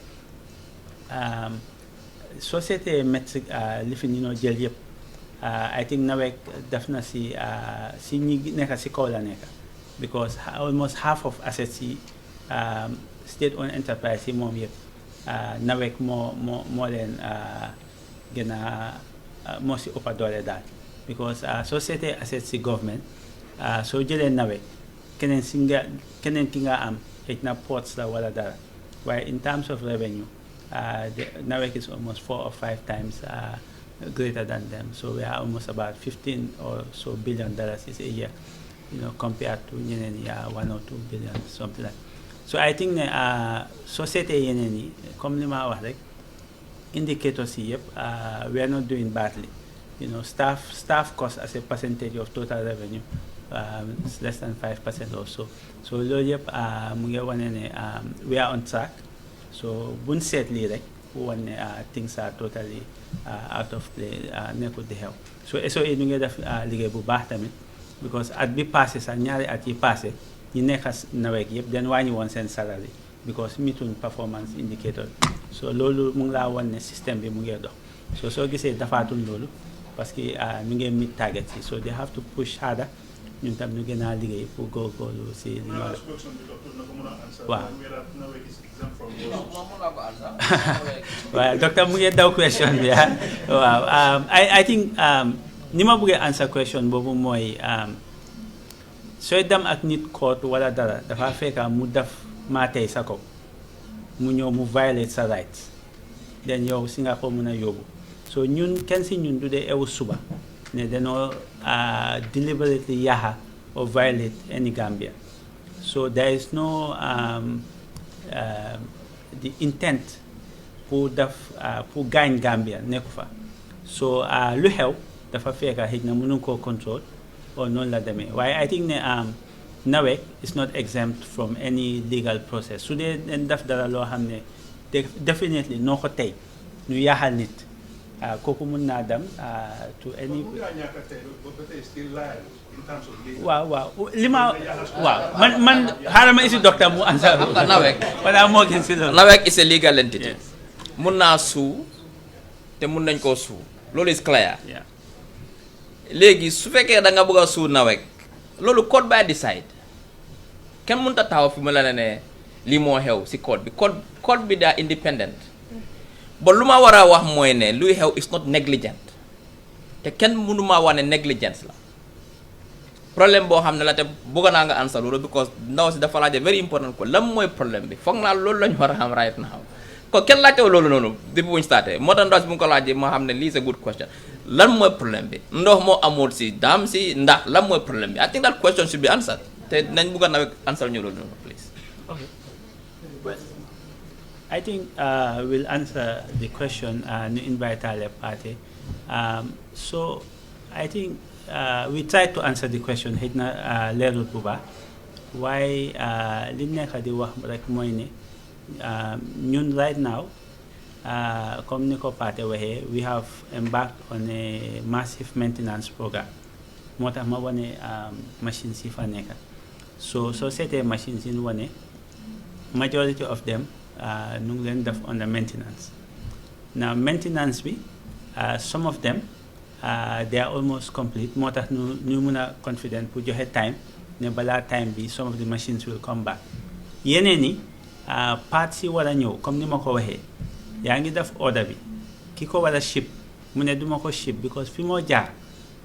soo seetee métrique li fi ñu noo jël yëpp I think NAWEC def na si ñi nekka si kaw la nekka because almost half of assets yi state owned enterprise yi moom yëpp NAWEC moo leen gën a moo si ëppa doole daal because soo seetee assets si government soo jëlee NAWEC keneen ki nga am xëj na ports la wala dara waaye in terms of revenue NAWEC is almost 4 or 5 times greater than them so we are almost about $15 or so billion is a year compared to ñeneen yi 1 or 2 billion something like so I think ne soo seetee yeneen yi comme li ma wax rek indicators yi yëpp we are not doing badly staff cost as a percentage of total revenue it's less than 5% or so so loolu yëpp mu ngi wane ne we are on track so buñ seet lii rek bu wane ne things are totally out of play nekkul di xew so SOE ñu ngi def liggéey bu baax tamit because at bi passé sax ñaari at yi passé ñi nekk NAWEC yëpp den wàññi woon seen salary because meetuñ performance indicator so loolu mu ngi laa wan ne système bi mu ngi dox so soo gisee dafaatuñ loolu parce que ñu ngi meet target yi so they have to push harder ñun tam ñu gën a liggéey pour góorgóorlu si li ñu waaw waaw docteur mu ngi daw question bi waaw I think ni ma bëggee answer question boobu mooy sooy dem ak nit court wala dara dafa fekka mu def maa tey sa kaw mu ñëw mu violate sa rights then yow si nga ko mën a yóbbu so ñun kenn si ñun du dee ewu suba ne dañoo deliberately yaha or violate any Gambian so there is no the intent pour def pour gaañ Gambia nekku fa so lu xew dafa fekk xëy na mënu koo control or noonu la demee waaye I think ne NAWEC is not exempt from any legal process su dee def dara loo xam ne definitely noo ko tey ñu yaaxal nit kooku mun naa dem to any waaw li ma waaw man xaaral ma isi docteur mu answer NAWEC wala moo gën si loolu NAWEC is a legal entity mun naa suu te mun nañ koo suu loolu is clear léegi su fekkee da nga bëgg a suu NAWEC loolu code by decide kenn mënut a taxaw fi mu la ne lii moo xew si code bi code bi daa independent ba lu ma war a wax mooy ne luy xew is not negligent te kenn mënu maa wax ne negligence la problème boo xam ne la te bëgg naa nga answer loolu because ndaw si dafa laajte very important ko lan mooy problème bi foog naa loolu lañu war a xam right now ko kenn laajtew loolu noonu depuis bu ñu starté moo tax ndaw si bu ñu ko laajee moo xam ne lii is a good question lan mooy problème bi ndox moo amul si daam si ndax lan mooy problème bi I think that question should be answered te nañ bëgg a NAWEC answer ñu loolu noonu please. Okay. Well, I think we'll answer the question and invite our party. So I think we tried to answer the question. Hit na leerul bu baax waaye li nekk di wax rek mooy ne ñun right now comme ni ko Paate waxee we have embarked on a massive maintenance program moo tax ma wane machines yi fa nekk so seetee machines yi ñu wane majority of them ñu ngi leen def under maintenance now maintenance bi some of them they are almost complete moo tax ñu mun a confident pour joxe time ne balaa time bi some of the machines will come back yeneen ni parts yi war a ñëw comme ni ma ko waxee yaa ngi def order bi ki ko war a ship mu ne duma ko ship because fi moo jaar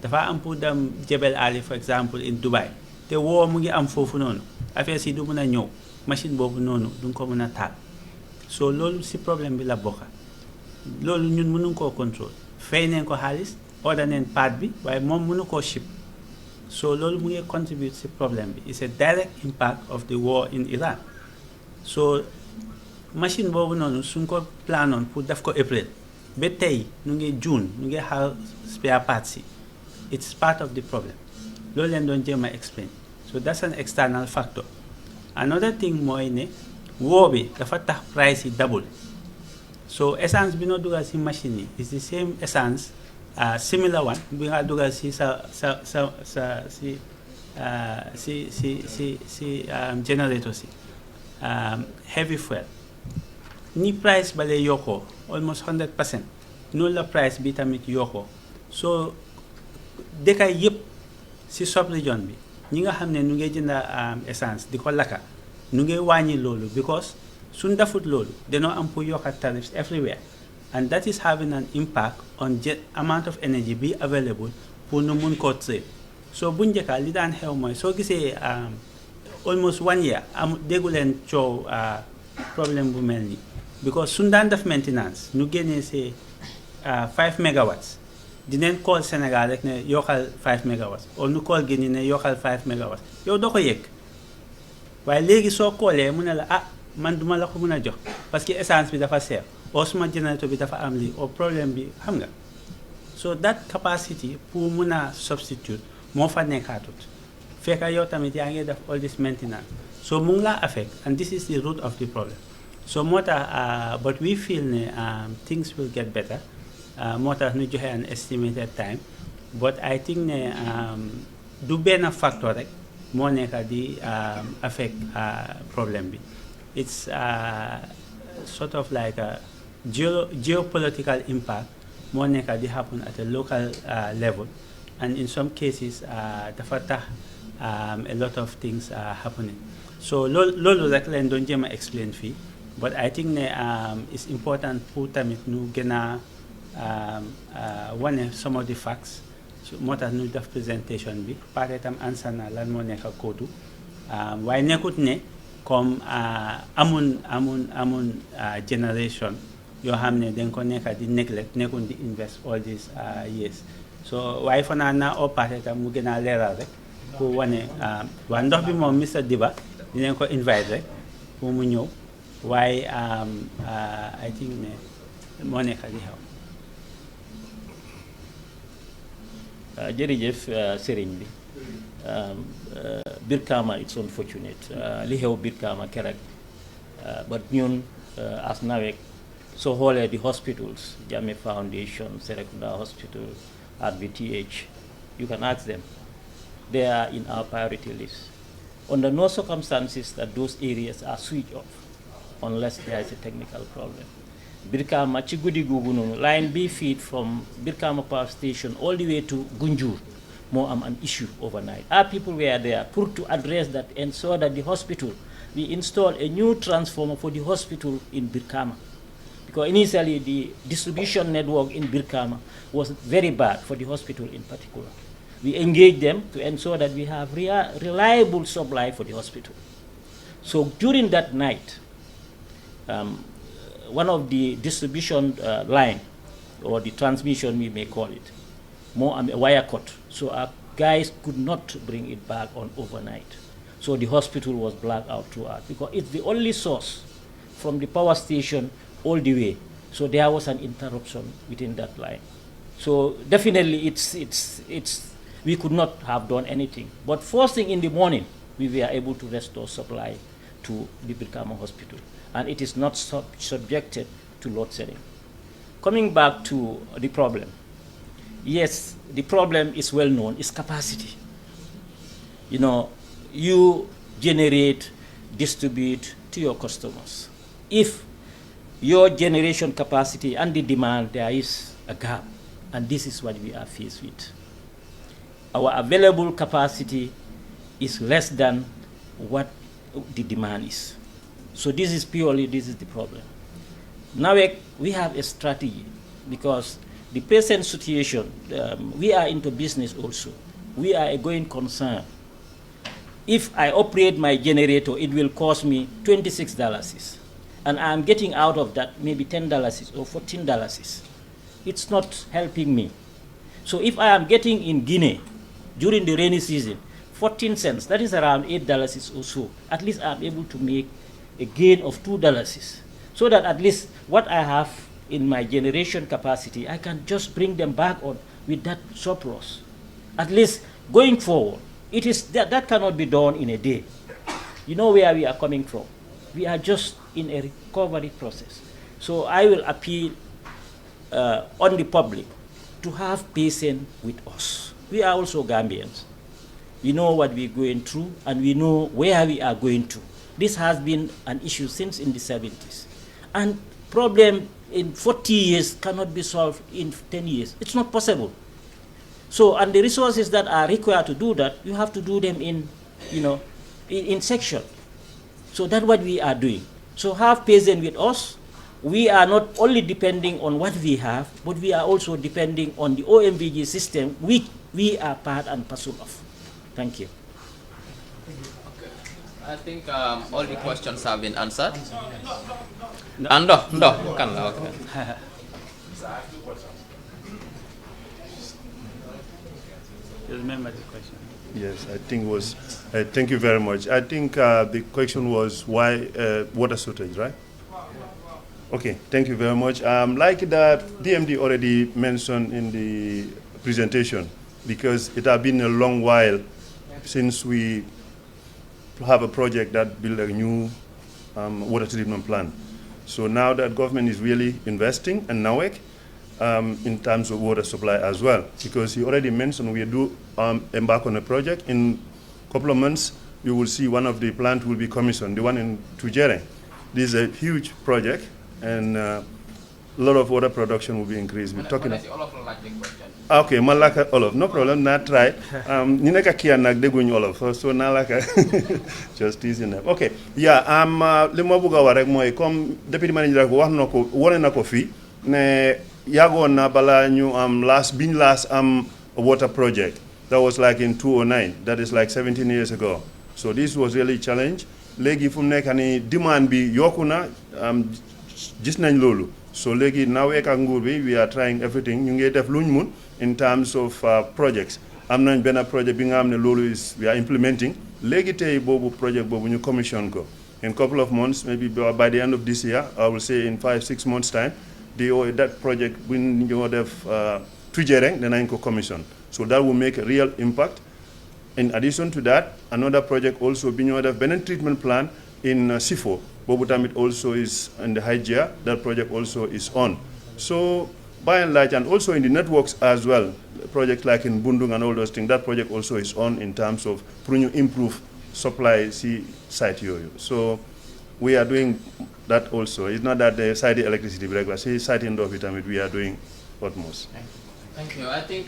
dafa am pour dem Jebel Ali for example in Dubai te woo mu ngi am foofu noonu affaire si du mun a ñëw machine boobu noonu du nga ko mën a taal so loolu si problème bi la bokka loolu ñun mënuñ koo contrôle fay nañ ko xaalis order nañ part bi waaye moom mënu koo ship so loolu mu ngi contribute si problème bi it's a direct impact of the war in Iran so machine boobu noonu suñ ko planoon pour def ko April ba tey ñu ngi June ñu ngi xaar spare parts yi it's part of the problem loolu leen doon jéem a explain so that's an external factor another thing mooy ne woo bi dafa tax price yi double so essence bi noo dugal si machine yi is the same essence similar one bi nga dugal si generator si heavy fuel ni price ba lay yokkoo almost 100% noonu la price bi tamit yokkoo so dëkk yëpp si sub-region bi ñi nga xam ne ñu ngi jënd essence di ko lakka ñu ngi wàññi loolu because suñ defut loolu dañoo am pour yokka tariffs everywhere and that is having an impact on the amount of energy be available pour nu mun koo trade so bu njëkka li daan xew mooy soo gisee almost 1 year déggu leen coow problème bu mel nii because suñ daan def maintenance ñu génnee see 5 megawatts dinañ call Sénégal rek ne yokkal 5 megawatts ou nu call Guinée ne yokkal 5 megawatts yow doo ko yëg waaye léegi soo koolee mu ne la man duma la ko mën a jox parce que essence bi dafa seer ou suma générateur bi dafa am lii ou problème bi xam nga so that capacity pour mun a substitute moo fa nekkaatut fekk yow tamit yaa ngi def all this maintenance so mu ngi laa affect and this is the root of the problem so moo tax but we feel ne things will get better moo tax ñu joxe an estimated time but I think ne du benn factor rek moo nekk di affect problème bi it's sort of like a geopolitical impact moo nekk di happen at a local level and in some cases dafa tax a lot of things are happening so loolu rek leen doon jéem a explain fii but I think ne it's important pour tamit ñu gën a wane some of the facts moo tax ñu def présentation bi pare itam answer na lan moo nekk kootu waaye nekkut ne comme amun generation yoo xam ne dañ ko nekk di neglect nekkul di invest all these years so waaye fanaa naa oo pare itam mu gën a leeral rek pour wane waa ndox bi moom Mr Diba dinañ ko invite rek pour mu ñëw waaye I think ne moo nekk di xew jërëjëf Serigne bi Brikama it's unfortunate li xew Brikama keroog but ñun as NAWEC soo xoolee the hospitals Jammeh Foundation, Serekunda Hospital, RVTH, you can ask them. They are in our priority list. Under no circumstances that those areas are switched off unless there is a technical problem. Brikama ci guddi googu noonu line B feed from Brikama Power Station all the way to Gunjur moo am an issue overnight. Our people were there to address that and so that the hospital, we installed a new transformer for the hospital in Brikama. Because initially the distribution network in Brikama was very bad for the hospital in particular. We engaged them to ensure that we have reliable supply for the hospital. So during that night, one of the distribution line, or the transmission we may call it, a wire cut. So our guys could not bring it back on overnight. So the hospital was blacked out throughout because it's the only source from the power station all the way. So there was an interruption within that line. So definitely we could not have done anything. But first thing in the morning, we were able to restore supply to the Brikama Hospital. And it is not subjected to load shedding. Coming back to the problem. Yes, the problem is well known, it's capacity. You know, you generate, distribute to your customers. If your generation capacity and the demand, there is a gap, and this is what we are faced with. Our available capacity is less than what the demand is. So this is the problem. Now we have a strategy because the present situation, we are into business also. We are a going concern. If I operate my generator, it will cost me $26. And I'm getting out of that maybe $10 or $14. It's not helping me. So if I am getting in Guinea during the rainy season, 14 cents, that is around $8 or so, at least I'm able to make a gain of $2. So that at least what I have in my generation capacity, I can just bring them back on with that surplus. At least going forward, it is that cannot be done in a day. You know where we are coming from. We are just in a recovery process. So I will appeal on the public to have patience with us. We are also Gambians. We know what we're going through and we know where we are going to. This has been an issue since in the 70s. And problem in 40 years cannot be solved in 10 years. It's not possible. So, and the resources that are required to do that, you have to do them in section. So that's what we are doing. So have patience with us. We are not only depending on what we have, but we are also depending on the OMVG system, which we are part and parcel of. Thank you. I think all the questions have been answered. Okay. You remember the question? Yes, I think it was, thank you very much. I think the question was why water shortage, right? Okay, thank you very much. Like the DMD already mentioned in the presentation, because it has been a long while since we have a project that build a new water treatment plant. So now that government is really investing in NAWEC in terms of water supply as well, because he already mentioned we do embark on a project. In a couple of months, you will see one of the plants will be commissioned, the one in Tujere. This is a huge project, and a lot of water production will be increased. We're talking okay, Malaka Olof, no problem, not try. Nineka kia nag deguñ Olof, so nalaka just easy enough. Okay, yeah, li ma bëgg a wax rek mooy comme deputy manager ko wax na ko wone na ko fi ne yagoon na bala ñu last water project. That was like in 2009, that is like 17 years ago. So this was really a challenge. Legi fu mu nekk ni demand bi yokku na gis nañ loolu. So legi NAWEC ak nguur bi we are trying everything ñu ngi def luñ mun in terms of projects. Am nañ benn project bi nga xam ne loolu is we are implementing. Legi tey boobu project boobu ñu commission ko. In a couple of months, maybe by the end of this year, I will say in 5-6 months time, that project when you have Tujereng, then I go commission. So that will make a real impact. In addition to that, another project also being ordered, Benin treatment plant in Sifo, Bobutamit also is in the high gear. That project also is on. So by and large, and also in the networks as well, projects like in Bundung and all those things, that project also is on in terms of improve supply site. So we are doing that also. It's not that the site electricity regular, site indoor vitamin, we are doing utmost. Thank you. I think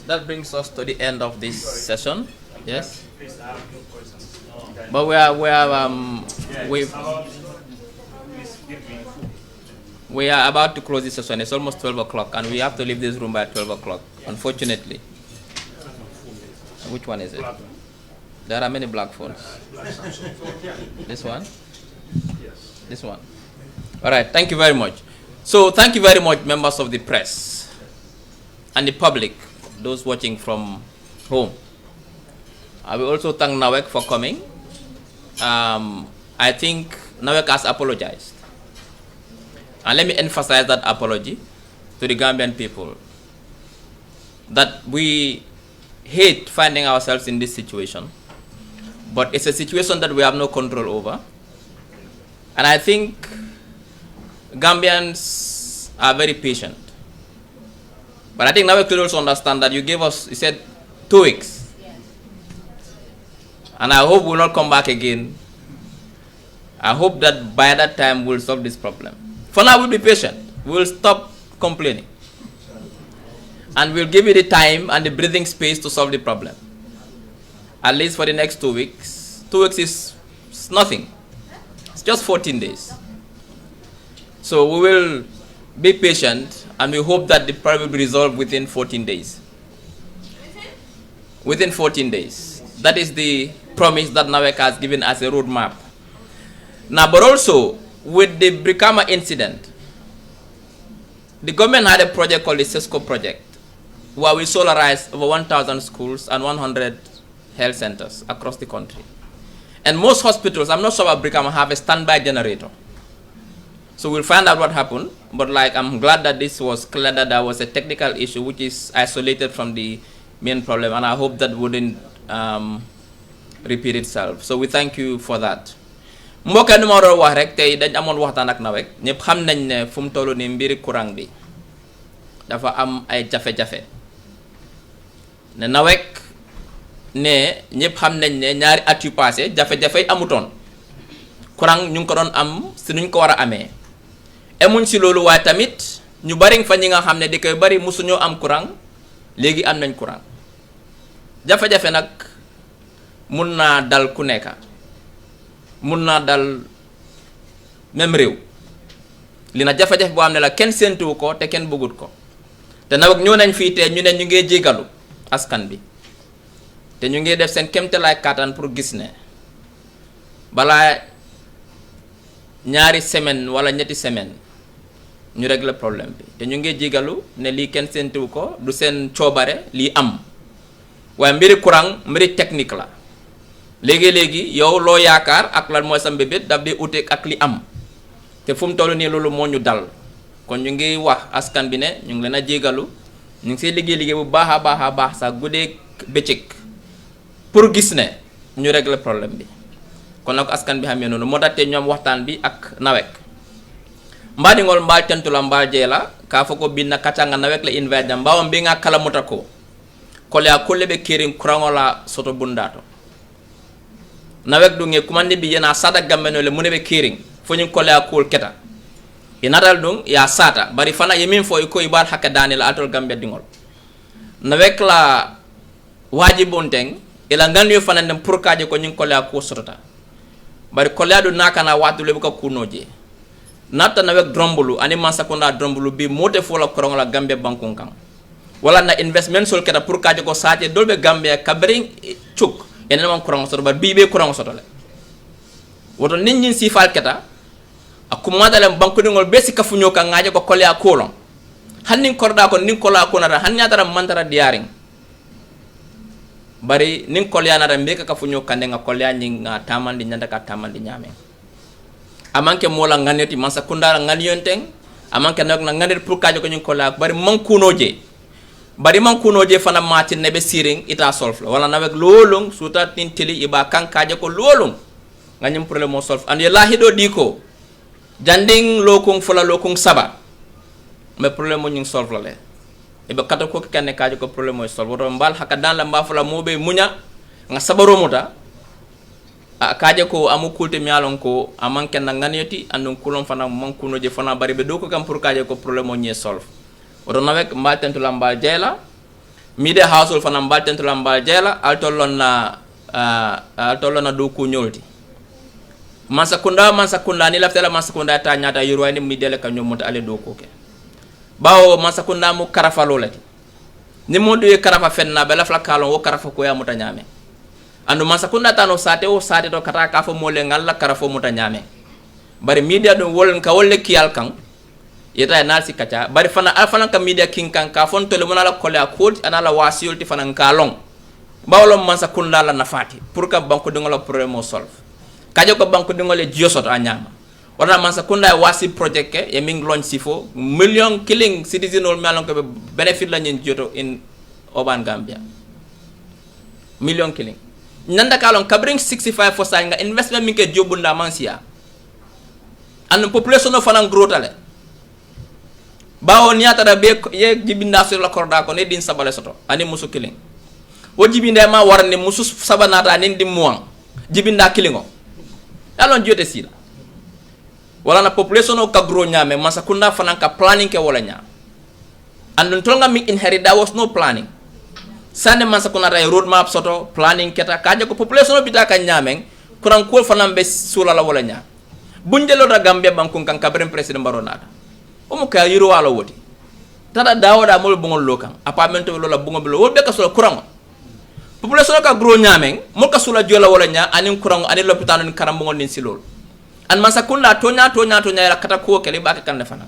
that brings us to the end of this session. Yes. But we are about to close this session. It's almost 12 o'clock, and we have to leave this room by 12 o'clock, unfortunately. Which one is it? There are many black phones. This one? This one. All right, thank you very much. So thank you very much, members of the press and the public, those watching from home. I will also thank NAWEC for coming. I think NAWEC has apologized. And let me emphasize that apology to the Gambian people, that we hate finding ourselves in this situation, but it's a situation that we have no control over. And I think Gambians are very patient. But I think now we could also understand that you gave us, you said 2 weeks. And I hope we'll not come back again. I hope that by that time we'll solve this problem. For now, we'll be patient. We'll stop complaining. And we'll give you the time and the breathing space to solve the problem. At least for the next 2 weeks. 2 weeks is nothing. It's just 14 days. So we will be patient, and we hope that the problem will be resolved within 14 days. Within 14 days. That is the promise that NAWEC has given as a roadmap. Now, but also, with the Brikama incident, the government had a project called the CESCO project, where we solarized over 1,000 schools and 100 health centers across the country. And most hospitals, I'm not sure about Brikama, have a standby generator. So we'll find out what happened, but I'm glad that this was clear that there was a technical issue which is isolated from the main problem, and I hope that wouldn't repeat itself. So we thank you for that. Mbokk ni ma war a wax rek tey dañ amoon waxtaan ak NAWEC ñëpp xam nañ ne fu mu toll nii mbiri courant bi dafa am ay jafe-jafe ne NAWEC ne ñëpp xam nañ ne ñaari at yu passé jafe-jafe amutoon courant ñu ngi ko doon am si nuñ ko war a amee emuñ si loolu waaye tamit ñu bari fa ñi nga xam ne di koy bari musuñoo am courant léegi am nañ courant jafe-jafe nag mun naa dal ku nekka mun naa dal même réew li na jafe-jafe boo xam ne la kenn séentuwu ko te kenn bëggut ko te NAWEC ñoo nañ fii te ñu ne ñu ngee jégalu askan bi te ñu ngi def seen kéemtalaay kàttan pour gis ne balaa ñaari semaine wala ñetti semaine ñu régler problème bi te ñu ngi jégalu ne lii kenn séentuwu ko du seen coobare lii am waaye mbiri courant mbiri technique la léegi-léegi yow loo yaakaar ak lan mooy sa mbébét daf di uteeg ak li am te fu mu toll nii loolu moo ñu dal kon ñu ngi wax askan bi ne ñu ngi leen a jégalu ñu ngi siy liggéey bu baax a baax sax guddee bëccëg pour gis ne ñu régler problème bi kon nag askan bi xamee noonu moo tax te ñoom waxtaan bi ak NAWEC mbaɗigol mbal tentula mbal jeela ka fo ko binna kacanga NAWEC la invite jam mbawam mbi nga kala muta ko kole a kolle ɓe kirin kurangola soto bundato NAWEC ɗum e kumandi mbi yena sata gambenole mune ɓe kirin foñin kole a kuol keta e natal ɗum ya sata bari fana yemin fo e koye bal hakke danila altol gambe ɗigol NAWEC la wajibon ten ela ganduyo fana nden pour kaje ko ñin kole a kuol sotota bari kole a ɗum nakana watu leɓe ka kunoje natta NAWEC drombulu ani mansakunda drombulu bi mote fola korongola gambe bankun kan wala na investment sol keta pour kaje ko saate dolbe gambe kabring cuk enen man korongo soto bar bi be korongo soto le woto nit ñi si fal keta akuma dalem banku ngol be si kafuño kan ngaje ko kolya kolon hanni korda ko nin kola ko nata hannya dara mantara diaring bari nin kolya nata be ka kafuño kan nga kolya ñi nga tamandi nyanda ka tamandi nyame amanke mola nganeti mansa kundara nganiyonten amanke nak na nganet pour kaje ko ñin kola bari man kunoje bari man kuno je fana mati nebe siring ita solve wala nawek lolong suta tin tili iba kankaje ko lolong nganyum problème mo solve and yalla hido diko janding lokung fula lokung saba me problème mo nying solve la le iba kata ko kenne kaje ko problème mo solve woto mbal haka dan la mba fula mobe munya nga sabaro muta kaje ko amu kulte mialon ko amanke na nganiyoti andon kulon fana man kuno je fana bari be do ko kam pour kaje ko problème mo nye solve woto nawek mbal tentu la mbal jela mide household fana mbal tentu la mbal jela altolon na do ko nyolti mansakunda ni laftela mansakunda ta nyata yurwani midele ka nyomonta ale do ko ke bawo mansakunda mu karafa lolati ni mo do karafa fenna be lafla kalon wo karafa ko ya muta nyame andu mansakunda tano sate o sate to kata ka fo mole ngalla karafo muta nyame bari media do wolon ka wolle kiyal kan yeta nal si kacha bari fana alfana ka media king kan ka fon tole monala kole akot anala wasiyolti fana kalon bawlo mansakunda la nafati pour ka banko de ngolo problème o solve kajo ko banko de ngole jiosot a nyama wala mansakunda wasi project ke e ming launch sifo million killing citizen ol malon ko benefit la nyen joto in urban Gambia million killing nanda kalon kabring 65 for nga investment min ke jobunda mansia and population of fanan growth ale bawo niata da be ye jibinda sur la korda ko ne din sabale soto ani musu killing wo jibinde ma warne musu sabanata nin di muang jibinda killingo alon jote sila wala na population o ka grow nyame masakunda fanan ka planning ke wala nya and tonga mi inherit there was no planning sande masakuna ray road map soto planning keta kaje ko population o bita ka nyame kuran ko fanan be sula la wala nya bunjelo da Gambia bankun kan kabrem president baronada o mo ka yiro wala woti tada dawoda mol bongol lokan apartment lo la bongol lo wolbe ka so kuran population ka grow nyame mo ka sula jola wala nya anin kuran anin lopitan ni karam bongol nin silol an masakunda tonya la kata ko kele ba ka kan fana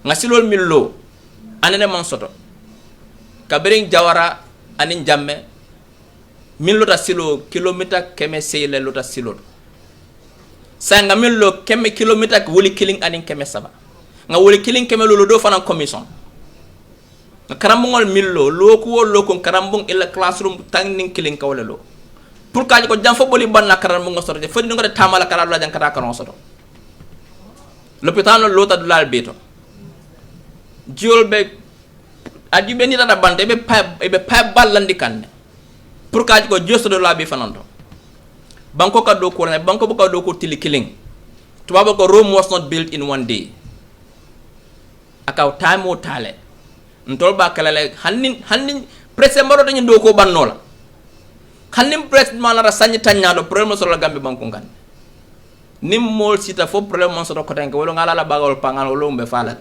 ngasilol millo anene man soto kabring jawara anin jamme min lota silo kilomita keme seyle lota silo sanga min lo keme kilomita woli killing anin keme saba nga woli killing keme lo do fana commission karambungol millo loku loko karambung ila classroom tangning killing kawle lo pour kaji ko jam fo boli banna karambungo soto je fodi ngode tamala kala la jan kata karon soto l'hôpital lo ta dulal beto jiolbe adi be ni tata bante be pa ballandi kanne pour kaji ko josto do labi fananto banko ka do ko ne banko ka do ko tili killing tuba ko Rome was not built in one day akaw time o tale ntol ba kala le hannin presse mbaro dañu do ko bannola hannim presse manara sañi tañado problème so la Gambie banko kan nim mol sita fo problème so ko tan ko wala ngala la bagol pangal wala mbe falat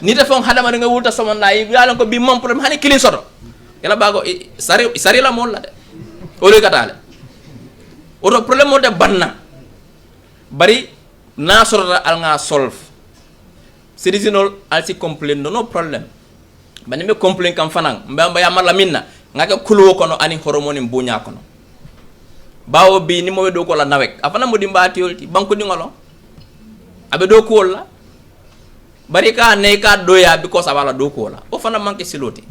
ni te fon hadama nga wulta sama nay yalla ko bi mom problème hani kilin soto yalla bago sari la mol la de o le katale o problème mo de banna bari na sorata al nga solve citizenol al si complain no problem bani me complain kam fanan mbamba ya mala minna ngaka kuluwo kono ani horomoni bunya kono bawo bi ni mo do ko la nawek afana mo dimbati yolti banko di ngolo abe do ko la bari ka ne ka doya because abala do ko la o fana manke siloti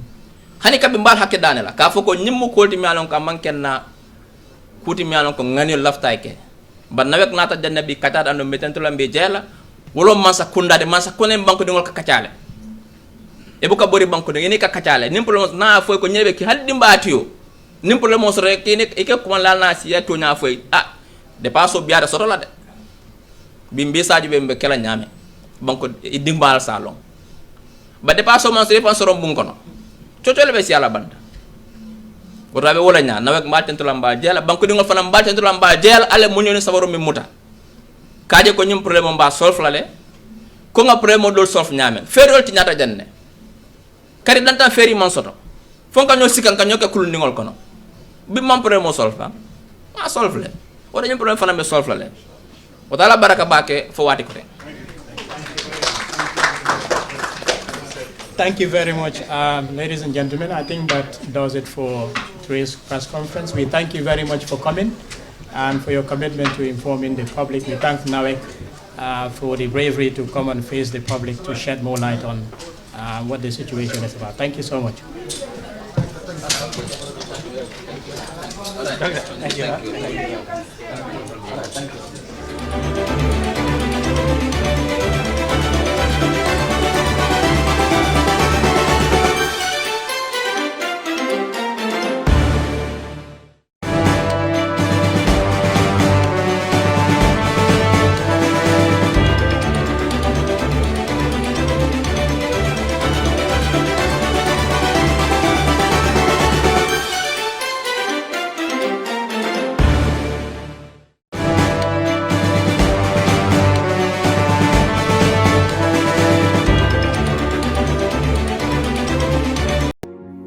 hani ka be mbal hakke dane la ka foko nyimmu kolti mi alon ka manken na kuti mi alon ko ngani laftay ke ba nawek nata jannabi kata ando metentu lambe jela wolo mansa kundade mansa konen banko di ngol ka kacale e buka bori banko de ni ka kacale nim problème na foy ko nyebe ki haldi mbatiyo nim problème so rek ni e ke ko la na si to nya foy de passo biara soto la de bi mbisaji be kala nyame banko e dimbal salon ba de passo man so repan so rombun kono cocole be si ala banda wotabe wala nya nawek mbatentu lamba jela banko di ngol fana mbatentu lamba jela ale munyoni sabaro mi muta kaje ko nyum problème mba solve la le ko nga problème do solve nyame ferol ti nyata janne kari danta feri man soto fon ka ñoo sikan ka ñoo ke kul ningol kono bi man problème mo solve ma solve le wala ñum problème fana me solve la le wata la baraka bake fo wati ko Thank you very much, ladies and gentlemen. I think that does it for today's press conference. We thank you very much for coming and for your commitment to informing the public. We thank NAWEC for the bravery to come and face the public to shed more light on what the situation is about. Thank you so much. Thank you. Thank you.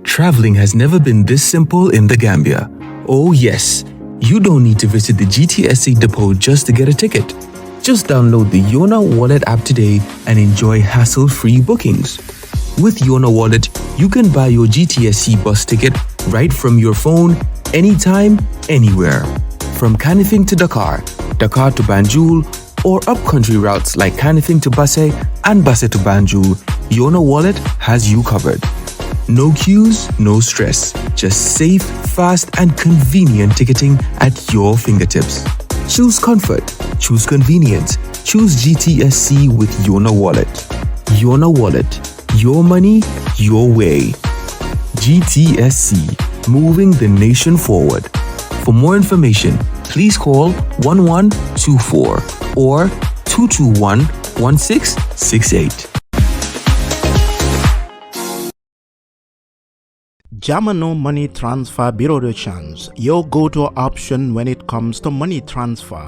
Traveling has never been this simple in the Gambia. Oh yes, you don't need to visit the GTSC depot just to get a ticket. Just download the Yona Wallet app today and enjoy hassle-free bookings. With Yona Wallet, you can buy your GTSC bus ticket right from your phone, anytime, anywhere. From Kanifing to Dakar, Dakar to Banjul, or upcountry routes like Kanifing to Basse and Basse to Banjul, Yona Wallet has you covered. No queues, no stress. Just safe, fast, and convenient ticketing at your fingertips. Choose comfort. Choose convenience. Choose GTSC with Yona Wallet. Yona Wallet. Your money, your way. GTSC. Moving the nation forward. For more information, please call 1124 or 221-1668. Jamano Money Transfer Bureau de Change, your go-to option when it comes to money transfer.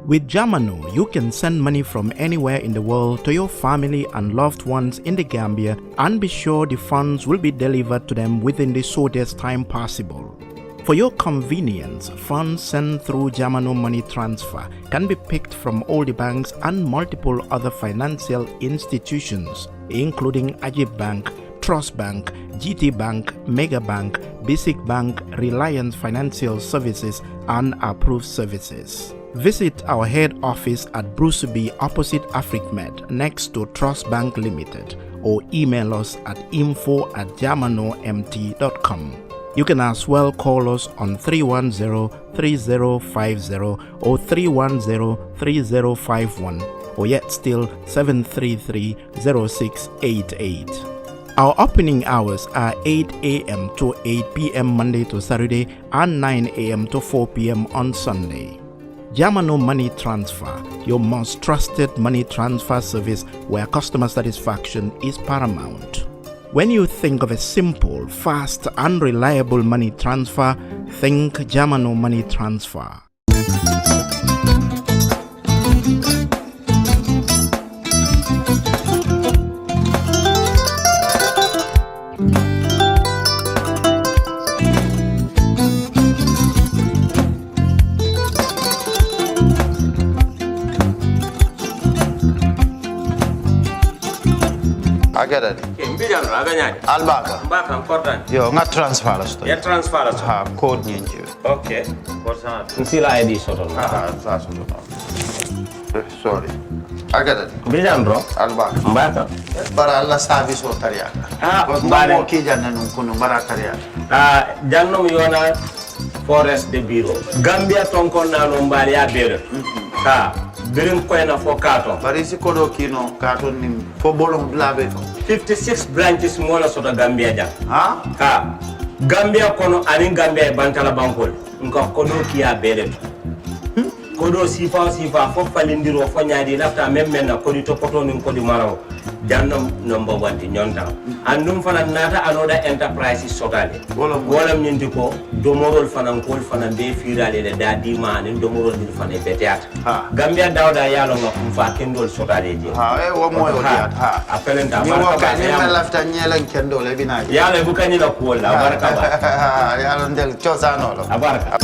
With Jamano, you can send money from anywhere in the world to your family and loved ones in the Gambia and be sure the funds will be delivered to them within the shortest time possible. For your convenience, funds sent through Jamano Money Transfer can be picked from all the banks and multiple other financial institutions, including Ajib Bank, Trust Bank, GT Bank, Mega Bank, Basic Bank, Reliance Financial Services, and Approved Services. Visit our head office at Bruceby opposite AfricMed next to Trust Bank Limited or email us at info@jamanomt.com. You can as well call us on 310-3050 or 310-3051 or yet still 733-0688. Our opening hours are 8 a.m. to 8 p.m. Monday to Saturday and 9 a.m. to 4 p.m. on Sunday. Jamano Money Transfer, your most trusted money transfer service where customer satisfaction is paramount. When you think of a simple, fast, and reliable money transfer, think Jamano Money Transfer. I get it. Mbijano aganyani. Albaka. Mbaka important. Yo, nga transfer la sto. Ya transfer la sto. Ha, code nyingi. Okay. Nsila ID soto. Sa soto. Sorry. I get it. Mbijano bro. Albaka. Mbaka. Bara alla service o tariya. mbale. Mo ki janna nun kunu bara tariya. Jannom yona forest de bureau. Gambia tonkon na no mbali ya bere. Birin koyna fo kato. Bari si kodo kino kato ni fo bolong blabe to. 56 branches mola soto Gambia jam. Ha? Gambia kono anin Gambia bankala bankol. Nko kodo kiya bere to. Kodo sifa fo falindiro fo nyaadi lafta memmen na kodi to poto nin kodi maraw. Jannom number 1 ti nyonta. Andum fana nata anoda enterprise sotale. Wolam nyindi ko domorol fana kol fana be firale le dadi man domorol ni fana beteata. Gambia dawda yalo ngam fa kendol sotale je. Wo moyo diat. Apelenta baraka. Ni ma lafta nyelen kendol e bina. Yalo bukani la ko la baraka ba. Yalo ndel chosano lo. Baraka.